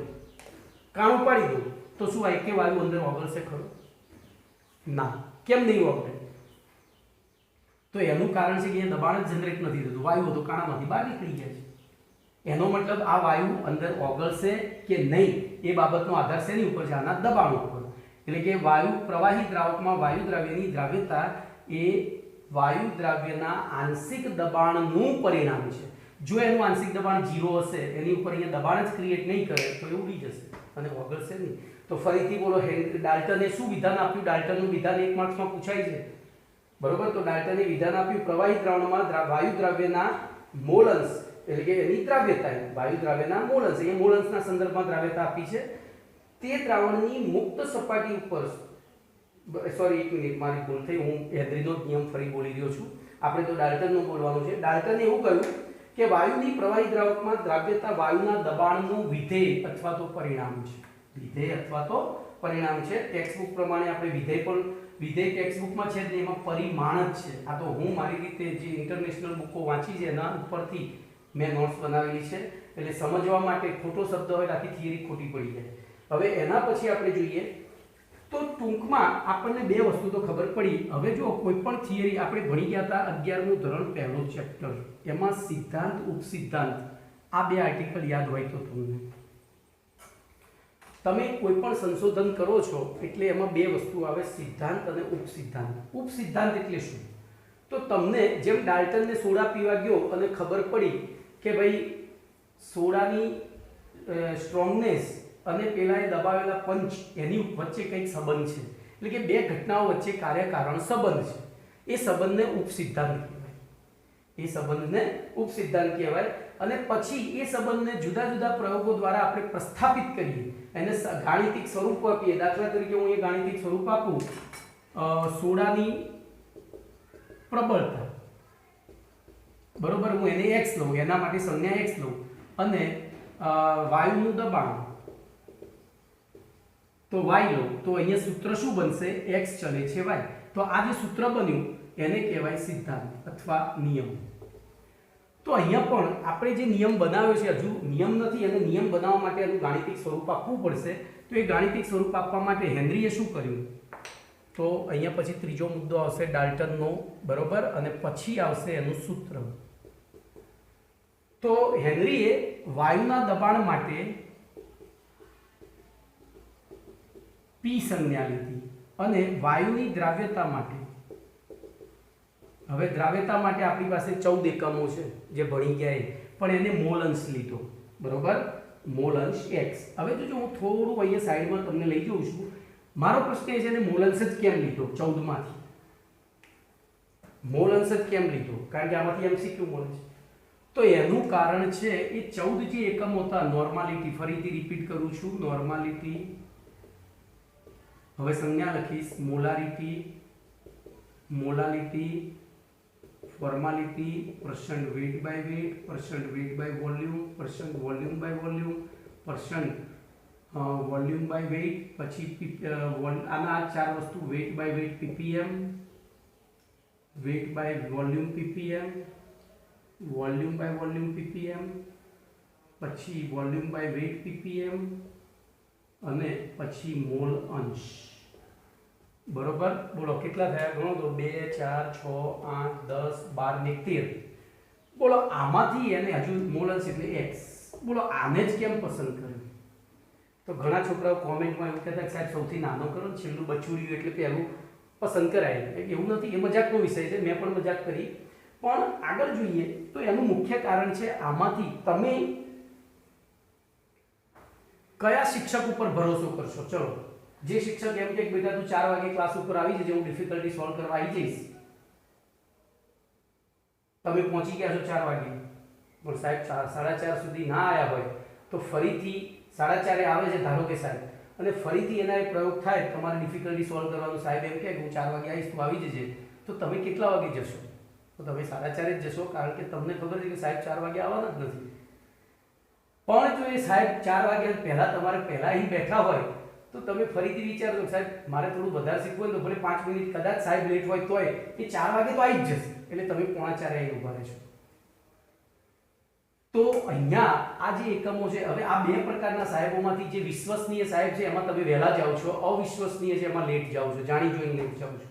કાણું પાડી દઉં, તો શું આ કે વાયુ અંદર ઓગળશે ખરો? ના. કેમ નહીં ઓગળે? તો એનું કારણ છે કે અહીંયા દબાણ જ જનરેટ નથી થતું, વાયુ તો કાણામાંથી બહાર નીકળી ગયા છે। એનો મતલબ આ વાયુ અંદર ઓગળશે કે નહીં એ બાબતનો આધાર શેની ઉપર છે? આના દબાણ ઉપર। એટલે કે વાયુ પ્રવાહી દ્રાવકમાં વાયુ દ્રાવ્યની દ્રાવ્યતા એ વાયુ દ્રાવ્યના આંશિક દબાણનું પરિણામ છે। જો એનું આંશિક દબાણ 0 હશે, એની ઉપર અહીંયા દબાણ જ ક્રિએટ નહીં કરે તો એ ઉડી જશે અને ઓગળશે નહીં। તો ફરીથી બોલો, ડાલ્ટને શું વિધાન આપ્યું? ડાલ્ટનનું વિધાન 1 માર્ક્સમાં પૂછાય છે, બરોબર? તો ડાલ્ટને વિધાન આપ્યું, પ્રવાહી દ્રાવણમાં વાયુ દ્રાવ્યના મોલ અંશ, એટલે કે એની દ્રાવ્યતા, વાયુ દ્રાવ્યના મોલ અંશ, એ મોલ અંશના સંદર્ભમાં દ્રાવ્યતા આપી છે, તે દ્રાવણની મુક્ત સપાટી ઉપર, સોરી એક મિનિટ મારી ભૂલ થઈ, હું હેનરીનો નિયમ ફરી બોલી રહ્યો છું, આપણે તો ડાલ્ટનનું બોલવાનું છે। ડાલ્ટને એવું કહ્યું કે વાયુની પ્રવાહી દ્રાવકમાં દ્રાવ્યતા વાયુના દબાણનું વિધેય અથવા તો પરિણામ છે, વિધેય અથવા તો પરિણામ છે। ટેક્સ્ટબુક પ્રમાણે આપણે વિધેય પણ, વિધેય ટેક્સ્ટબુકમાં છે ને એમાં પરિમાણ જ છે। આ તો હું મારી રીતે જે ઇન્ટરનેશનલ બુકો વાંચી છે એના ઉપરથી મેં નોટ્સ બનાવેલી છે, એટલે સમજવા માટે ખોટો શબ્દ હોય આખી થિયરી ખોટી પડી જાય। હવે એના પછી આપણે જોઈએ તો ટૂંકમાં આપણને બે વસ્તુ તો ખબર પડી। હવે જો કોઈ પણ થિયરી આપણે ભણી ગયા હતા 11મું ધોરણ પહેલું ચેપ્ટર, એમાં સિદ્ધાંત ઉપસિદ્ધાંત આ બે આર્ટિકલ યાદ હોય તો તમને, તમે કોઈ પણ સંશોધન કરો છો એટલે એમાં બે વસ્તુ આવે, સિદ્ધાંત અને ઉપસિદ્ધાંત। ઉપસિદ્ધાંત એટલે શું? તો તમને જેમ ડાલ્ટનને સોડા પીવા ગયો અને ખબર પડી કે ભાઈ સોડાની સ્ટ્રોંગનેસ અને પેલાએ દબાવેલા પંચ એની વચ્ચે કંઈક સંબંધ છે, એટલે કે બે ઘટનાઓ વચ્ચે કાર્યકારણ સંબંધ છે, એ સંબંધને ઉપસિદ્ધાંત કહેવાય, એ સંબંધને ઉપસિદ્ધાંત કહેવાય। અને પછી એ સંબંધને જુદા જુદા પ્રયોગો દ્વારા આપણે પ્રસ્થાપિત કરીએ, એને ગાણિતિક સ્વરૂપ આપીએ। દાખલા તરીકે હું એ ગાણિતિક સ્વરૂપ આપું, સોડાની પ્રબળતા, બરોબર, હું એને x લઉં, એના માટે સંજ્ઞા x લઉં, અને વાયુનું દબાણ તો y લઉં, તો અહીંયા સૂત્ર શું બનશે? x ચલે છે y। તો આ જે સૂત્ર બન્યું એને કહેવાય સિદ્ધાંત અથવા નિયમ। તો અહીંયા પણ આપણે જે નિયમ બનાવ્યો છે, હજુ નિયમ નથી, અને નિયમ બનાવવા માટે એનું ગાણિતિક સ્વરૂપ આપવું પડશે। તો એ ગાણિતિક સ્વરૂપ આપવા માટે હેનરીએ શું કર્યું? તો અહીંયા પછી ત્રીજો મુદ્દો આવશે ડાલ્ટનનો, બરોબર, અને પછી આવશે એનું સૂત્ર। તો હેનરીએ વાયુના દબાણ માટે P સંજ્ઞા લીધી અને વાયુની દ્રાવ્યતા માટે, હવે દ્રાવ્યતા માટે આપણી પાસે 14 એકમો છે જે ભણી ગયા એ, પણ એને મોલ અંશ લીધો, બરોબર, મોલ અંશ x। હવે જો હું થોડું અહીંયા સાઈડમાં તમને લઈ જઉં છું, મારો પ્રશ્ન એ છે ને મોલ અંશ જ કેમ લીધો 14 માંથી? મોલ અંશ જ કેમ લીધો? કારણ કે આમાંથી MCQ મળે છે। તો એનું કારણ છે એ 14 જે એકમો હતા, નોર્માલિટી, ફરીથી રિપીટ કરું છું, નોર્માલિટી, હવે સંજ્ઞા લખીશ, molarity, molality, formality, % weight by weight, % weight by volume, % volume by volume, % volume by weight, પછી આના આ ચાર વસ્તુ, weight by weight ppm, weight by volume ppm, volume by volume ppm, પછી વોલ્યુમ બાય વેટ ppm, અને પછી mall અંશ, બરોબર। બોલો કેટલા થયા? ગણો તો 2 4 6 8 10 12 ને 13। બોલો આમાંથી એને હજુ મોલ અંશ એટલે x, બોલો આને જ કેમ પસંદ કર્યું? તો ઘણા છોકરાઓ કોમેન્ટમાં એવું કહેતા કે સાહેબ સૌથી નાનો કરો ને, છેલ્લું બચ્ચું રહ્યું એટલે પહેલું પસંદ કરાય। એવું નથી, એ મજાકનો વિષય છે, મેં પણ મજાક કરી, પણ આગળ જોઈએ તો એનું મુખ્ય કારણ છે આમાંથી તમે કયા શિક્ષક ઉપર ભરોસો કરશો? ચલો, જે શિક્ષક એમ કે બેટા તું 4 વાગે ક્લાસ ઉપર આવી જજે, હું ડિફિકલ્ટી સોલ્વ કરવા આવી જઈશ, તમે પહોંચી ગયા છો 4 વાગે, પણ સાહેબ 4:30 સુધી ના આવ્યા હોય તો ફરીથી 4:30 આવે છે ધારો કે સાહેબ, અને ફરીથી એના એક પ્રયોગ થાય, તમારે ડિફિકલ્ટી સોલ્વ કરવાનું, સાહેબ એમ કે હું 4 વાગે આવીશ, તું આવી જજે, તો તમે કેટલા વાગે જશો? તો તમે 4:30 જ જશો, કારણ કે તમને ખબર છે કે સાહેબ 4 વાગે આવવાના જ નથી। પણ જો એ સાહેબ 4 વાગ્યા પહેલા તમારે પહેલા અહીં બેઠા હોય તો તમે ફરીથી વિચારો સાહેબ મારે થોડું વધારે શીખવું હોય તો ભલે 5 મિનિટ કદાચ સાહેબ લેટ હોય તોય એ 4 વાગે તો આવી જ જશે, એટલે તમે 3:45 આવી ઊભા રહેશો. તો અહીંયા આ જે એકમો છે, હવે આ બે પ્રકારના સાહેબોમાંથી જે વિશ્વસનીય સાહેબ છે એમાં તમે વહેલા જાઓ છો, અવિશ્વસનીય છે એમાં લેટ જાઓ છો, જાણી જોઈને લેટ જાઓ છો.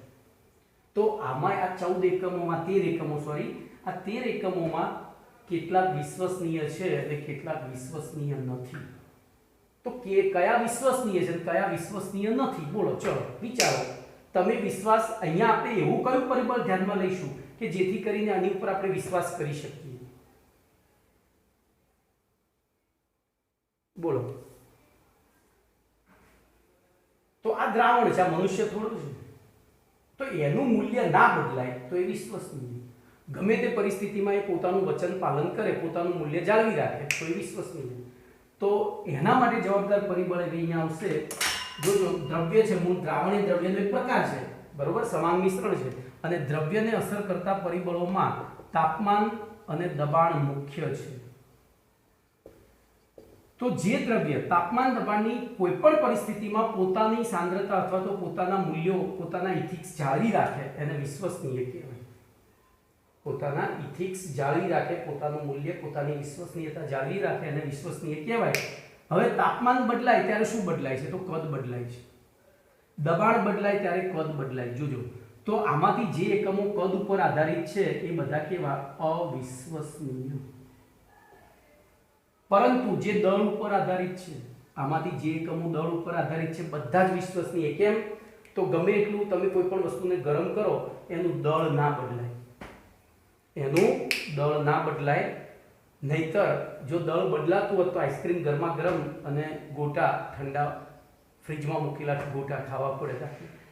તો આમાં આ 14 એકમોમાં 13 એકમો સોરી આ 13 એકમોમાં કેટલાક વિશ્વસનીય છે અને કેટલાક વિશ્વસનીય નથી. તો કયા વિશ્વસનીય છે કયા વિશ્વસનીય નથી, બોલો ચલો વિચારો તમે. વિશ્વાસ અહીંયા આપણે એવું કયું પરિબળ ધ્યાનમાં લઈશું કે જેથી કરીને આની ઉપર આપણે વિશ્વાસ કરી શકીએ, બોલો. તો આ દ્રાવણ છે, આ મનુષ્ય થોડું છે, તો એનું મૂલ્ય ના બદલાય તો એ વિશ્વસનીય. ગમે તે પરિસ્થિતિમાં એ પોતાનું વચન પાલન કરે, પોતાનું મૂલ્ય જાળવી રાખે તો એ વિશ્વસનીય. તો એના માટે જવાબદાર પરિબળ અહીંયા આવશે. જોજો દ્રવ્ય છે, મૂળ દ્રાવણીય દ્રવ્યનો એક પ્રકાર છે, બરોબર, સમાન મિશ્રણ છે, અને દ્રવ્યને અસર કરતા પરિબળોમાં તાપમાન અને દબાણ મુખ્ય છે. તો જે દ્રવ્ય તાપમાન દબાણની કોઈ પણ પરિસ્થિતિમાં પોતાની સાંદ્રતા અથવા તો પોતાના મૂલ્યો, પોતાના ઇથિક્સ જાળવી રાખે એને વિશ્વસનીય કહેવાય. પોતાના ઇથિક્સ જાળવી રાખે, પોતાનું મૂલ્ય, પોતાની વિશ્વસનીયતા જાળવી રાખે એને વિશ્વસનીય કહેવાય. હવે તાપમાન બદલાય ત્યારે શું બદલાય છે? તો કદ બદલાય છે. દબાણ બદલાય ત્યારે કદ બદલાય. જોજો તો આમાંથી જે એકમો કદ ઉપર આધારિત છે એ બધા કેવા? અવિશ્વસનીય. પરંતુ જે દળ ઉપર આધારિત છે, આમાંથી જે એકમો દળ ઉપર આધારિત છે બધા જ વિશ્વસનીય. કેમ? તો ગમે એટલું તમે કોઈ પણ વસ્તુને ગરમ કરો એનું દળ ના બદલાય, એનું દળ ના બદલાય. નહીતર જો દળ બદલાતું હોત તો આઈસ્ક્રીમ ગરમા ગરમ અને ગોટા ઠંડા ફ્રીજમાં મૂકેલા ગોટા ખાવા પડે,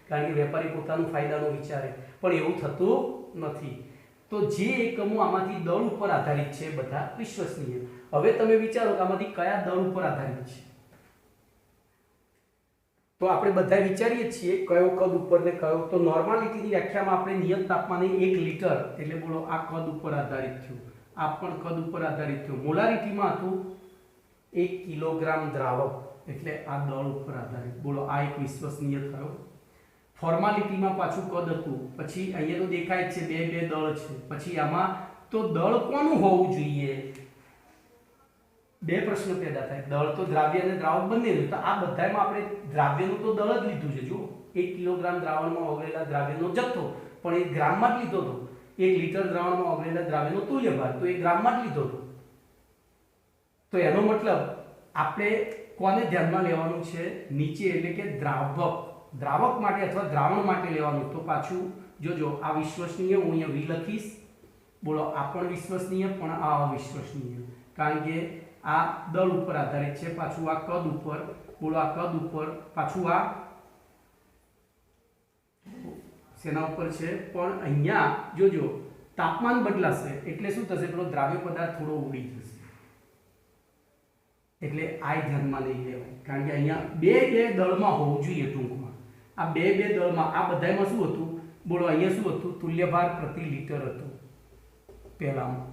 કારણ કે વેપારી પોતાનું ફાયદાનું વિચારે, પણ એવું થતું નથી. તો જે એકમો આમાંથી દળ ઉપર આધારિત છે બધા વિશ્વસનીય. હવે તમે વિચારો કે આમાંથી કયા દળ ઉપર આધારિત છે? તો આપણે બધા વિચારીએ છીએ કયો કદ ઉપર ને કયો. તો નોર્માલિટીની વ્યાખ્યામાં આપણે નિયત તાપમાને 1 લિટર એટલે બોલો આ કદ ઉપર આધારિત થયું, આ પણ કદ ઉપર આધારિત થયું. મોલારિટીમાં હતું 1 કિલોગ્રામ દ્રાવક એટલે આ દળ ઉપર આધારિત, બોલો આ એક વિશ્વસનીય થયો. ફોર્માલિટીમાં પાછું કદ હતું, પછી અહીંયા તો દેખાય જ છે બે દળ છે, પછી આમાં તો દળ કોનું હોવું જોઈએ? બે પ્રશ્ન પેદા થાય. દળ તો દ્રાવ્ય અને દ્રાવક બંનેનું, તો આ બધામાં આપણે દ્રાવ્યનું તો દળ જ લીધું છે. જો 1 કિલોગ્રામ દ્રાવણમાં ઓગળેલા દ્રાવ્યનો જથ્થો પણ એ ગ્રામમાં જ લીધો હતો. 1 લિટર દ્રાવણમાં ઓગળેલા દ્રાવ્યનો તુલ્યભાર તો એ ગ્રામમાં જ લીધો હતો. તો એનો મતલબ આપણે કોને ધ્યાનમાં લેવાનું છે? નીચે એટલે કે દ્રાવક માટે અથવા દ્રાવણ માટે લેવાનું. તો પાછું જોજો આ વિશ્વસનીય હું અહીંયા વી લખીશ, બોલો આ પણ વિશ્વસનીય પણ આ અવિશ્વસનીય, કારણ કે આ દળ ઉપર આધારિત છે. પાછું આ કદ ઉપર, બોલો આ કદ ઉપર, પાછું આ શેના ઉપર છે? પણ અહીંયા જોજો તાપમાન બદલાશે એટલે શું થશે? પેલો દ્રાવ્ય પદાર્થ થોડો ઉડી જશે, એટલે આ ધ્યાનમાં નહીં લેવાય, કારણ કે અહીંયા બે દળમાં હોવું જોઈએ. ટૂંકમાં આ બે દળમાં આ બધામાં શું હતું? બોલો અહીંયા શું હતું? તુલ્યભાર પ્રતિ લિટર હતું પહેલામાં,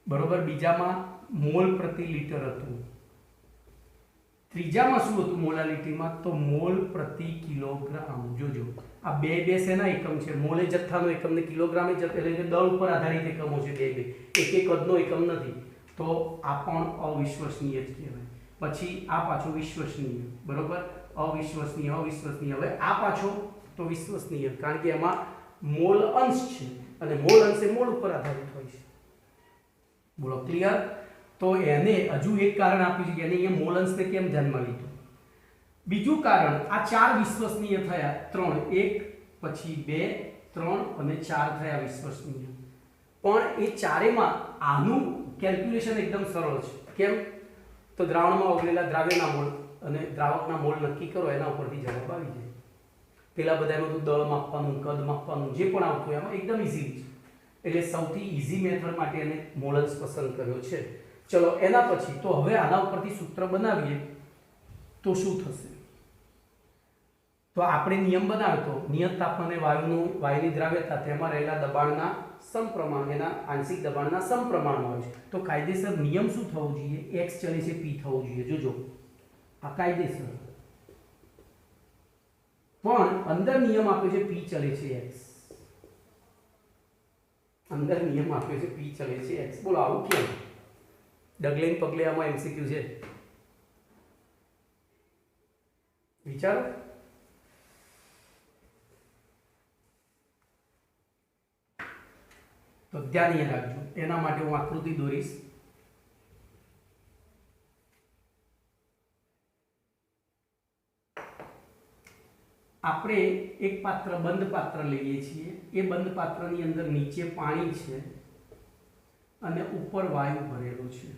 બરોબર. બીજામાં મોલ પ્રતિ લિટર હતું. ત્રીજામાં શું હતું? મોલાલિટીમાં તો મોલ પ્રતિ કિલોગ્રામ. જોજો આ બે શેના એકમ છે? મોલ એ જથ્થાનો એકમ ને કિલોગ્રામ એ જથ્થા, એટલે કે દળ ઉપર આધારિત એકમો છે. બે એક કદનો એકમ નથી. તો આ પણ અવિશ્વસનીય જ કહેવાય. પછી આ પાછો વિશ્વસનીય, બરોબર. અવિશ્વસનીય. હવે આ પાછો તો વિશ્વસનીય, કારણ કે એમાં મોલ અંશ છે અને મોલ અંશ એ મોલ ઉપર આધારિત હોય છે. બોલો ક્લિયર? તો એને હજુ એક કારણ આપ્યું છે કે એને અહીંયા મોલ અંશને કેમ ધ્યાનમાં લીધું. બીજું કારણ, આ 4 વિશ્વસનીય થયા, 3 1 પછી 2 3 અને 4 થયા વિશ્વસનીય. પણ એ ચારેમાં આનું કેલ્ક્યુલેશન એકદમ સરળ છે. કેમ? તો દ્રાવણમાં ઓગળેલા દ્રાવ્યના મોલ અને દ્રાવકના મોલ નક્કી કરો, એના ઉપરથી જવાબ આવી જાય. પેલા બધામાં તો દળ માપવાનું, કદ માપવાનું જે પણ આવતું એમાં એકદમ ઈઝી છે. એટલે સૌથી ઈઝી મેથડ માટે એને મોલન્સ પસંદ કર્યો છે. ચલો એના પછી તો હવે આના ઉપરથી સૂત્ર બનાવીએ તો શું થશે? તો આપણે નિયમ બનાવ્યો તો નિયત તાપમાને વાયુની દ્રાવ્યતા તેમાં રહેલા દબાણના સમપ્રમાણ, એના આંશિક દબાણના સમપ્રમાણમાં હોય છે. તો કાયદેસર નિયમ શું થવો જોઈએ? x ચલે છે p થવું જોઈએ. જોજો આ કાયદેસર પણ અંદર નિયમ આપ્યો છે p ચલે છે x, અંદર નિયમ આપ્યો છે p ચલે છે x. બોલો આવું કેમ? ડગલે ને પગલે આમાં MCQ છે, વિચારો. તો ધ્યાન અહીંયા રાખજો. એના માટે હું આકૃતિ દોરીશ. આપણે એક પાત્ર બંધ પાત્ર લઈએ છીએ. એ બંધ પાત્રની અંદર નીચે પાણી છે અને ઉપર વાયુ ભરેલો છે.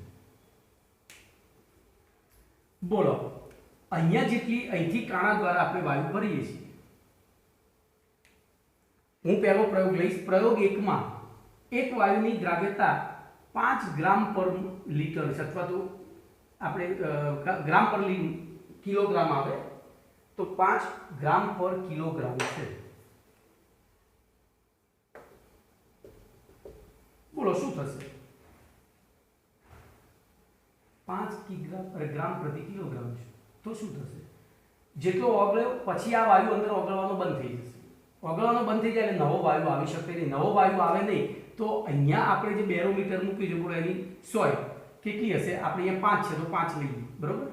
બોલો અહીંયા જેટલી અહીંથી કાણા દ્વારા આપણે વાયુ ભરીએ છીએ. હું પહેલો પ્રયોગ લઈશ. પ્રયોગ 1 માં એક વાયુની દ્રાવ્યતા 5 ગ્રામ પર લિટર છે, અથવા તો આપણે ગ્રામ પર કિલોગ્રામ આવે તો 5 ગ્રામ પર કિલોગ્રામ છે. બોલો શું થશે? 5 ગ્રામ પ્રતિ કિલોગ્રામ છે તો શું થશે? જેટલો ઓગળ્યો પછી આ વાયુ અંદર ઓગળવાનો બંધ થઈ જશે. ઓગળવાનો બંધ થઈ જાય એટલે નવો વાયુ આવી શકે નહીં. નવો વાયુ આવે નહીં તો અહીંયા આપણે જે બેરોમીટર મૂકી છે, બોલો એની 100 કેટલી હશે? આપણે અહીંયા 5 છે તો 5 લઈએ, બરોબર.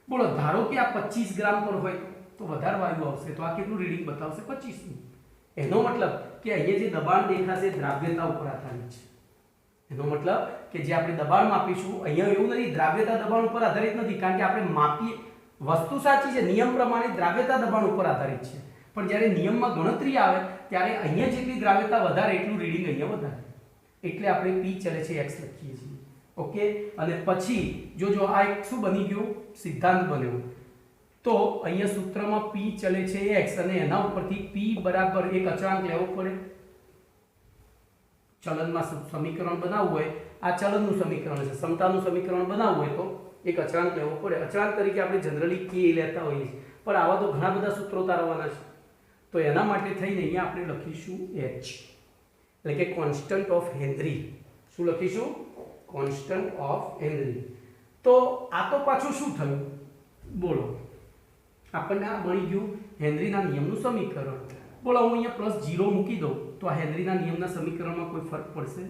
બોલો ધારો કે આ 25 ગ્રામ પર હોય તો વધારે વાયુ આવશે, તો આ કેટલું રીડિંગ બતાવશે? 25 નું. એનો મતલબ કે અહીંયા જે દબાણ દેખાશે દ્રાવ્યતા ઉપર આધારિત છે. એનો મતલબ કે જે આપણે દબાણ માપીશું અહીંયા એવું નથી, દ્રાવ્યતા દબાણ ઉપર આધારિત નથી, કારણ કે આપણે માપીએ વસ્તુ સાચી છે, નિયમ પ્રમાણે દ્રાવ્યતા દબાણ ઉપર આધારિત છે, પણ જ્યારે નિયમમાં ગણતરી આવે ત્યારે અહીંયા જેટલી દ્રાવ્યતા વધારે એટલું રીડિંગ અહીંયા વધારે. એટલે આપણે p ચલે છે x લખીએ છીએ. ઓકે. અને પછી જો આ એક શું બની ગયું? સિદ્ધાંત બન્યો. તો અહીંયા સૂત્રમાં p ચલે છે x અને એના ઉપરથી p બરાબર એક અચળાંક લેવો પડે. ચલનમાં સમીકરણ બનાવવું હોય, આ ચલનનું સમીકરણ છે, સમતાનું સમીકરણ બનાવવું હોય તો એક અચળાંક લેવો પડે. અચળાંક તરીકે આપણે જનરલી k લેતા હોઈએ છીએ, પણ આવા તો ઘણા બધા સૂત્રો તારવવાના છે. તો એના માટે થઈને અહીંયા આપણે લખીશું h, એટલે કે કોન્સ્ટન્ટ ઓફ હેનરી. શું લખીશું? Constant of henry. તો આ તો પાછું શું થયું? બોલો આપણને આ મળી ગયું હેનરીના નિયમનું સમીકરણ. બોલો હું અહીંયા +0 મૂકી દઉં તો આ હેનરીના નિયમના સમીકરણમાં કોઈ ફરક પડશે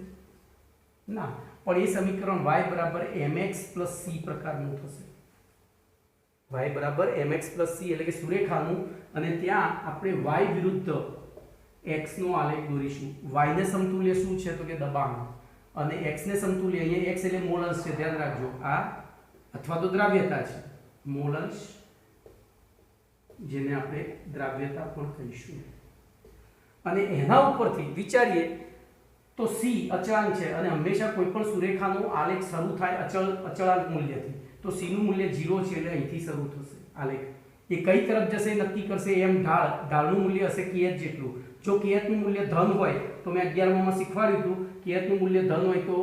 ના, પણ એ સમીકરણ y બરાબર mx + c પ્રકારનું થશે. y બરાબર mx + c એટલે કે સુરેખાનું, અને ત્યાં આપણે y વિરુદ્ધ x નો આલેખ દોરીશું. y ને સમતુલ્ય શું છે? તો કે દબાણ, અને x ને સમતુલ્ય અહીંયા x એટલે મોલસ છે, ધ્યાન રાખજો, આ અથવા તો દ્રાવ્યતા છે, મોલસ, જેને આપણે દ્રાવ્યતા પણ કહીશું. અને એના ઉપરથી વિચારીએ તો c અચળાંક છે, અને હંમેશા કોઈ પણ સુરેખાનો આલેખ શરૂ થાય અચળાંક મૂલ્યથી, તો c નું મૂલ્ય 0 છે એટલે અહીંથી શરૂ થશે આલેખ. એ કઈ તરફ જશે નક્કી કરશે એમ ઢાળનું મૂલ્ય હશે kh જેટલું. જો kh નું મૂલ્ય ધન હોય તો મેં 11માં શીખવાડ્યું હતું, kh નું મૂલ્ય ધન હોય તો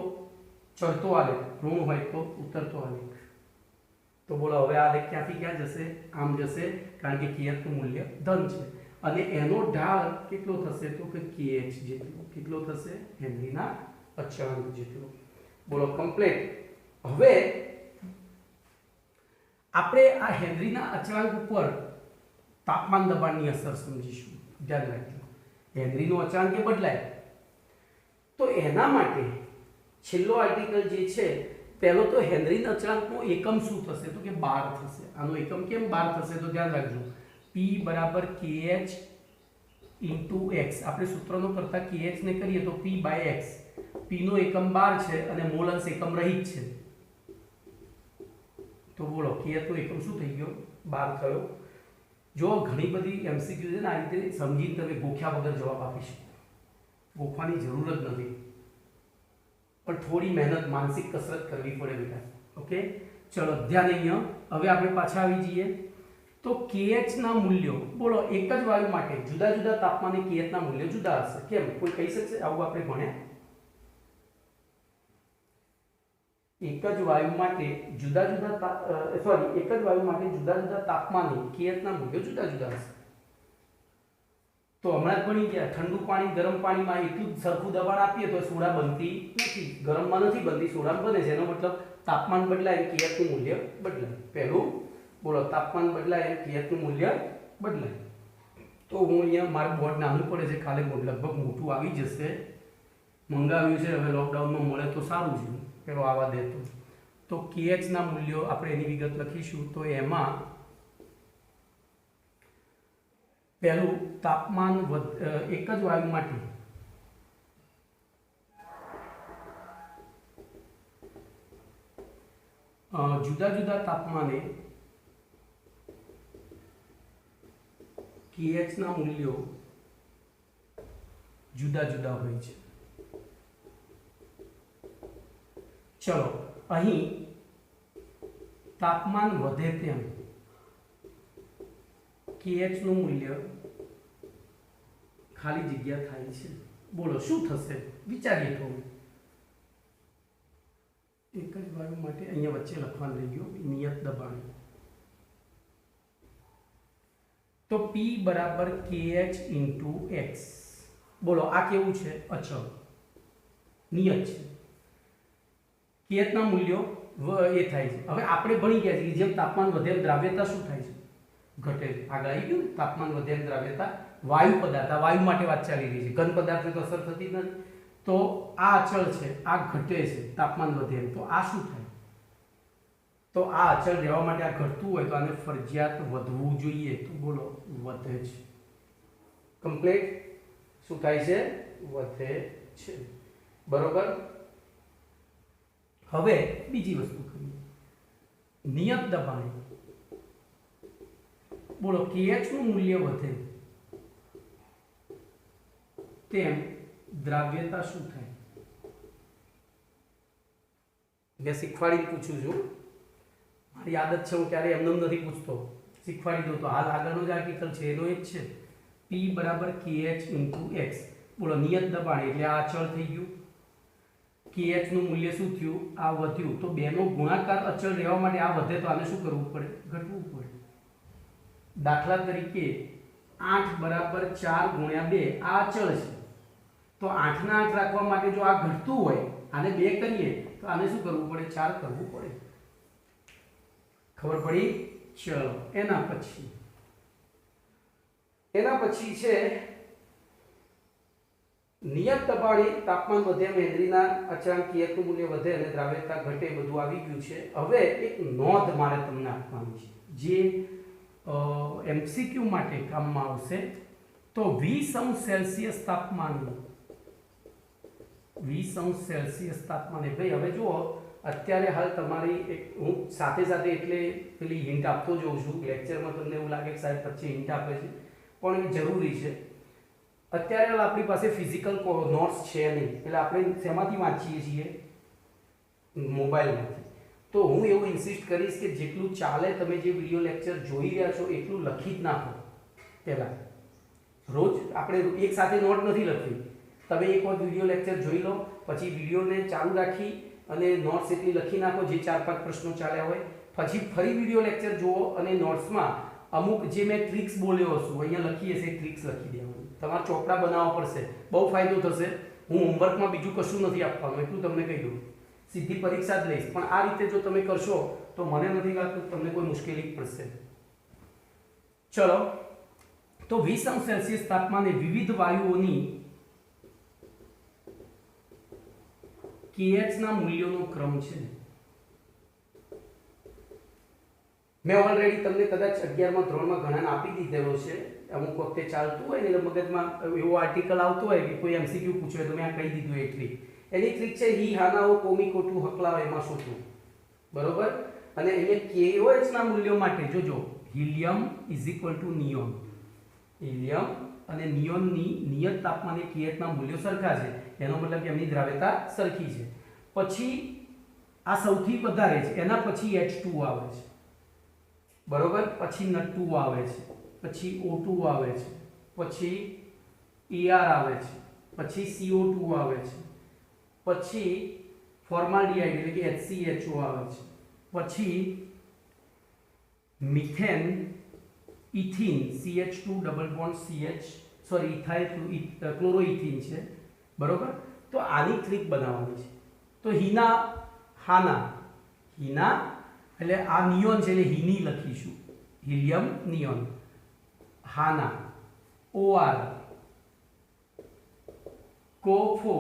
ચડતો આલેખ, ઋણ હોય તો ઉતરતો આલેખ. તો બોલો હવે આલેખ ક્યાંથી ક્યાં જશે? આમ જશે, કારણ કે kh નું મૂલ્ય ધન છે, અને એનો ઢાળ કેટલો થશે? તો કે kh જેટલો. કેટલો થશે? હેનરીના અચળાંક જેટલો. બોલો કમ્પ્લીટ. હવે આપણે આ હેનરીના અચળાંક ઉપર તાપમાન દબાણની અસર સમજીશું. ધ્યાન રાખજો, હેનરીનો અચળાંક એ બદલાય તો એના માટે છેલ્લો આર્ટિકલ જે છે, પહેલો તો હેનરીના અચળાંકનો એકમ શું થશે? તો કે બાર થશે. આનો એકમ કેમ બાર થશે? તો ધ્યાન રાખજો, p બરાબર kh * x. આપણે સૂત્રનો કરતા kh ને કરીએ તો p/x. p નો એકમ 12 છે અને મોલ અંશ એકમ રહિત છે. તો બોલો kh નો એકમ શું થઈ ગયો? 12 થયો. જો ઘણી બધી MCQ છે ને, આ રીતે સમજીને તમે ગોખ્યા વગર જવાબ આપી શકો. ગોખવાની જરૂર જ નથી, પણ થોડી મહેનત, માનસિક કસરત કરવી પડે બેટા. ઓકે, ચલો ધ્યાન અહીંયા. હવે આપણે પાછા આવી જઈએ તો kh ના મૂલ્યો, બોલો એક જ વાયુ માટે જુદા જુદા તાપમાને kh ના મૂલ્યો જુદા હશે. કેમ? કોઈ કહી શકશે? આવું આપણે ભણ્યા. એક જ વાયુ માટે જુદા જુદા તાપમાને kh ના મૂલ્યો જુદા જુદા હશે. તો હમણાં જ ભણી ગયા, ઠંડુ પાણી ગરમ પાણીમાં એટલું જ સરખું દબાણ આપીએ તો સોડા બનતી નથી, ગરમમાં નથી બનતી, સોડામાં બને છે. એનો મતલબ તાપમાન બદલાય kh નું મૂલ્ય બદલાય. પહેલું બોલો, તાપમાન બદલાય kh નું મૂલ્ય બદલાય. તો હું અહીંયા મારું બોર્ડ નાનું પડે છે, ખાલી બોર્ડ લગભગ મોટું આવી જશે. મંગાવ્યું છે, હવે લોકડાઉનમાં મળે તો સારું છે, પેલો આવા દે તો KH ના મૂલ્યો આપણે એની વિગત લખીશું. તો એમાં પહેલું તાપમાન એક જ વાયુ માટે જુદા જુદા તાપમાને KH ના મૂલ્યો જુદા જુદા હોય છે. ચલો, અહીં તાપમાન વધે તેમ KH નું મૂલ્ય ખાલી જગ્યા થાય છે. બોલો શું થશે? વિચારીએ થોડું. એક જ વાયુ માટે અહીંયા વચ્ચે લખવાનું રહી ગયું નિયત દબાણ. તો P બરાબર KH × X. બોલો આ કેવું છે? અચળ નિયત છે. KH ના મૂલ્યો એ થાય છે. હવે આપણે ભણી ગયા છીએ જેમ તાપમાન વધે દ્રાવ્યતા શું થાય છે? ઘટે. આગળ આવી ગયું. તાપમાન વધે દ્રાવ્યતા વાયુ પદાર્થ, વાયુ માટે વાત ચાલી રહી છે, ઘન પદાર્થને તો અસર થતી જ નથી. તો આ અચળ છે, આ ઘટે છે તાપમાન વધે તો આ શું થાય? તો આ અચળ રહેવા માટે આ ઘટતું હોય તો આને ફરજિયાત વધવું જોઈએ. તો બોલો વધે છે. કમ્પ્લીટ. શું થાય છે? વધે છે. બરોબર. હવે બીજી વસ્તુ કરીએ. નિયત દબાણ. બોલો KH નું મૂલ્ય વધે તેમ દ્રાવ્યતા શું થાય? મેં શીખવાડીને પૂછું છું. મારી આદત છે, હું ક્યારેય એમને નથી પૂછતો, શીખવાડી દઉં. તો હાલ આગળનો જ આર્ટિકલ છે એનો એ જ છે. P બરાબર KH × X. બોલો નિયત દબાણ એટલે આ અચળ થઈ ગયું. KH નું મૂલ્ય શું થયું? આ વધ્યું. તો બેનો ગુણાકાર અચળ રહેવા માટે આ વધે તો આને શું કરવું પડે? ઘટવું પડે. દાખલા તરીકે 8 બરાબર 4 × 2 આ અચળ છે. તો 8 ના 8 રાખવા માટે જો આ ઘટતું હોય, આને 2 કરીએ તો આને શું કરવું પડે? 4 કરવું પડે. ખબર પડી? ચલો, એના પછી છે નિયત દબાણે તાપમાન વધે મેંદરીના અચાનક KH નું મૂલ્ય વધે અને દ્રાવ્યતા ઘટે. બધું આવી ગયું છે. હવે એક નોંધ મારે તમને આપવાની છે જે MCQ માટે કામમાં આવશે. તો 20°C તાપમાને 20°C તાપમાને ભાઈ હવે જુઓ, અત્યારે હાલ તમારી એક હું સાથે સાથે એટલે પેલી હિન્ટ આપતો જાઉં છું. લેક્ચરમાં તમને એવું લાગે કે સાહેબ પછી હિન્ટ આપે છે, પણ એ જરૂરી છે. અત્યારે હાલ આપણી પાસે ફિઝિકલ નોટ્સ છે નહીં, એટલે આપણે શેમાંથી વાંચીએ છીએ? મોબાઈલમાંથી. તો હું એવું ઇન્સિસ્ટ કરીશ કે જેટલું ચાલે તમે જે વિડીયો લેક્ચર જોઈ રહ્યા છો એટલું લખી જ નાખો. પહેલાં રોજ આપણે એક સાથે નોટ નથી લખવી. તમે એક વખત વિડીયો લેક્ચર જોઈ લો, પછી વિડીયોને ચાલુ રાખી અને નોટ્સ એટલી લખી નાખો જે 4-5 પ્રશ્નો ચાલ્યા હોય. પછી ફરી વિડીયો લેક્ચર જુઓ અને નોટ્સમાં અમુક જે મેં ટ્રિક્સ બોલ્યો છું અહીંયા લખી હશે એ ટ્રિક્સ લખી દેવાની. તમારે ચોપડા બનાવવા પડશે, બહુ ફાયદો થશે. હું હોમવર્કમાં બીજું કશું નથી આપવાનું, એટલું તમને કહી દઉં. સીધી પરીક્ષા જ લઈશ, પણ આ રીતે જો તમે કરશો તો મને નથી લાગતું તમને કોઈ મુશ્કેલી પડશે. ચલો, તો 20°C તાપમાને વિવિધ વાયુઓની KH ના મૂલ્યોનો ક્રમ છે. મેં ઓલરેડી તમને કદાચ 11મા ધોરણમાં ઘણાને આપી દીધેલો છે. અમુક વખતે ચાલતું હોય ને એટલે મગજમાં એવો આર્ટિકલ આવતો હોય કે કોઈ MCQ પૂછે તો મેં આ કહી દીધું એ ટ્રીક. એની ટ્રીક છે હી હાનાઓ કોમી કોટું હકલાવ એમાં શોધવું. બરોબર. અને અહીંયા KOH ના મૂલ્યો માટે જોજો, હિલિયમ = નિયોન. હિલિયમ અને નિયોનની નિયત તાપમાને KH ના મૂલ્યો સરખા છે. એનો મતલબ કે એમની દ્રાવ્યતા સરખી છે. પછી આ સૌથી વધારે છે, એના પછી H2 આવે છે. બરોબર. પછી N2 આવે છે, પછી O2 આવે છે, પછી ER આવે છે, પછી CO2 આવે છે, પછી ફોર્માલ્ડિહાઇડ એટલે કે HCHO આવે છે, પછી methane, ethene CH2 double bond CH sorry ethyl chloroethene છે. બરોબર. તો આની ટ્રીક બનાવવાની છે. તો હિના હાના, હિના એટલે આ નિયોન છે એટલે હિની લખીશું, હિલિયમ નિયોન. હાના OR કોફો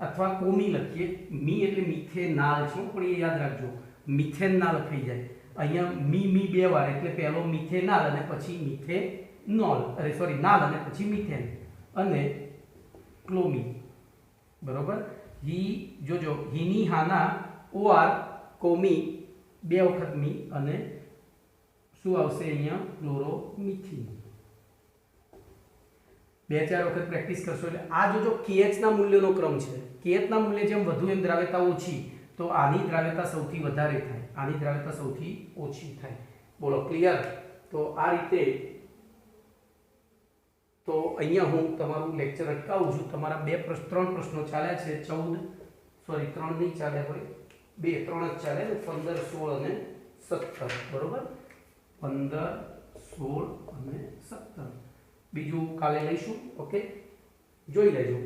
અથવા કોમી લખીએ, મી એટલે મિથેનાલ છે પણ એ યાદ રાખજો, મિથેનના લખાઈ જાય અહીંયા મી બે વાર એટલે પહેલો મિથેનાલ અને પછી મિથેનોલ, અરે સોરી નાલ અને પછી મિથેન, અને ક્લોમી, બરોબર. હી જોજો, હીની હાના OR કોમી બે વખત મી અને શું આવશે અહીંયા ક્લોરોમિથિન. બે ચાર વખત પ્રેક્ટિસ કરશો એટલે આ જોજો KH ના મૂલ્યનો ક્રમ છે. KH ના મૂલ્ય જેમ વધુ એમ દ્રાવ્યતા ઓછી, તો આની દ્રાવ્યતા સૌથી વધારે થાય, આની દ્રાવ્યતા સૌથી ઓછી થાય. બોલો ક્લિયર? તો આ રીતે તો અહીંયા હું તમારું લેક્ચર અટકાવું છું. તમારા ત્રણ પ્રશ્નો ચાલ્યા છે, 3 નહીં ચાલ્યા હોય, 3 જ ચાલે, 15, 16 અને 17, બરોબર. 15, 16 અને 17 બીજું કાલે લઈશું. ઓકે, જોઈ લેજો.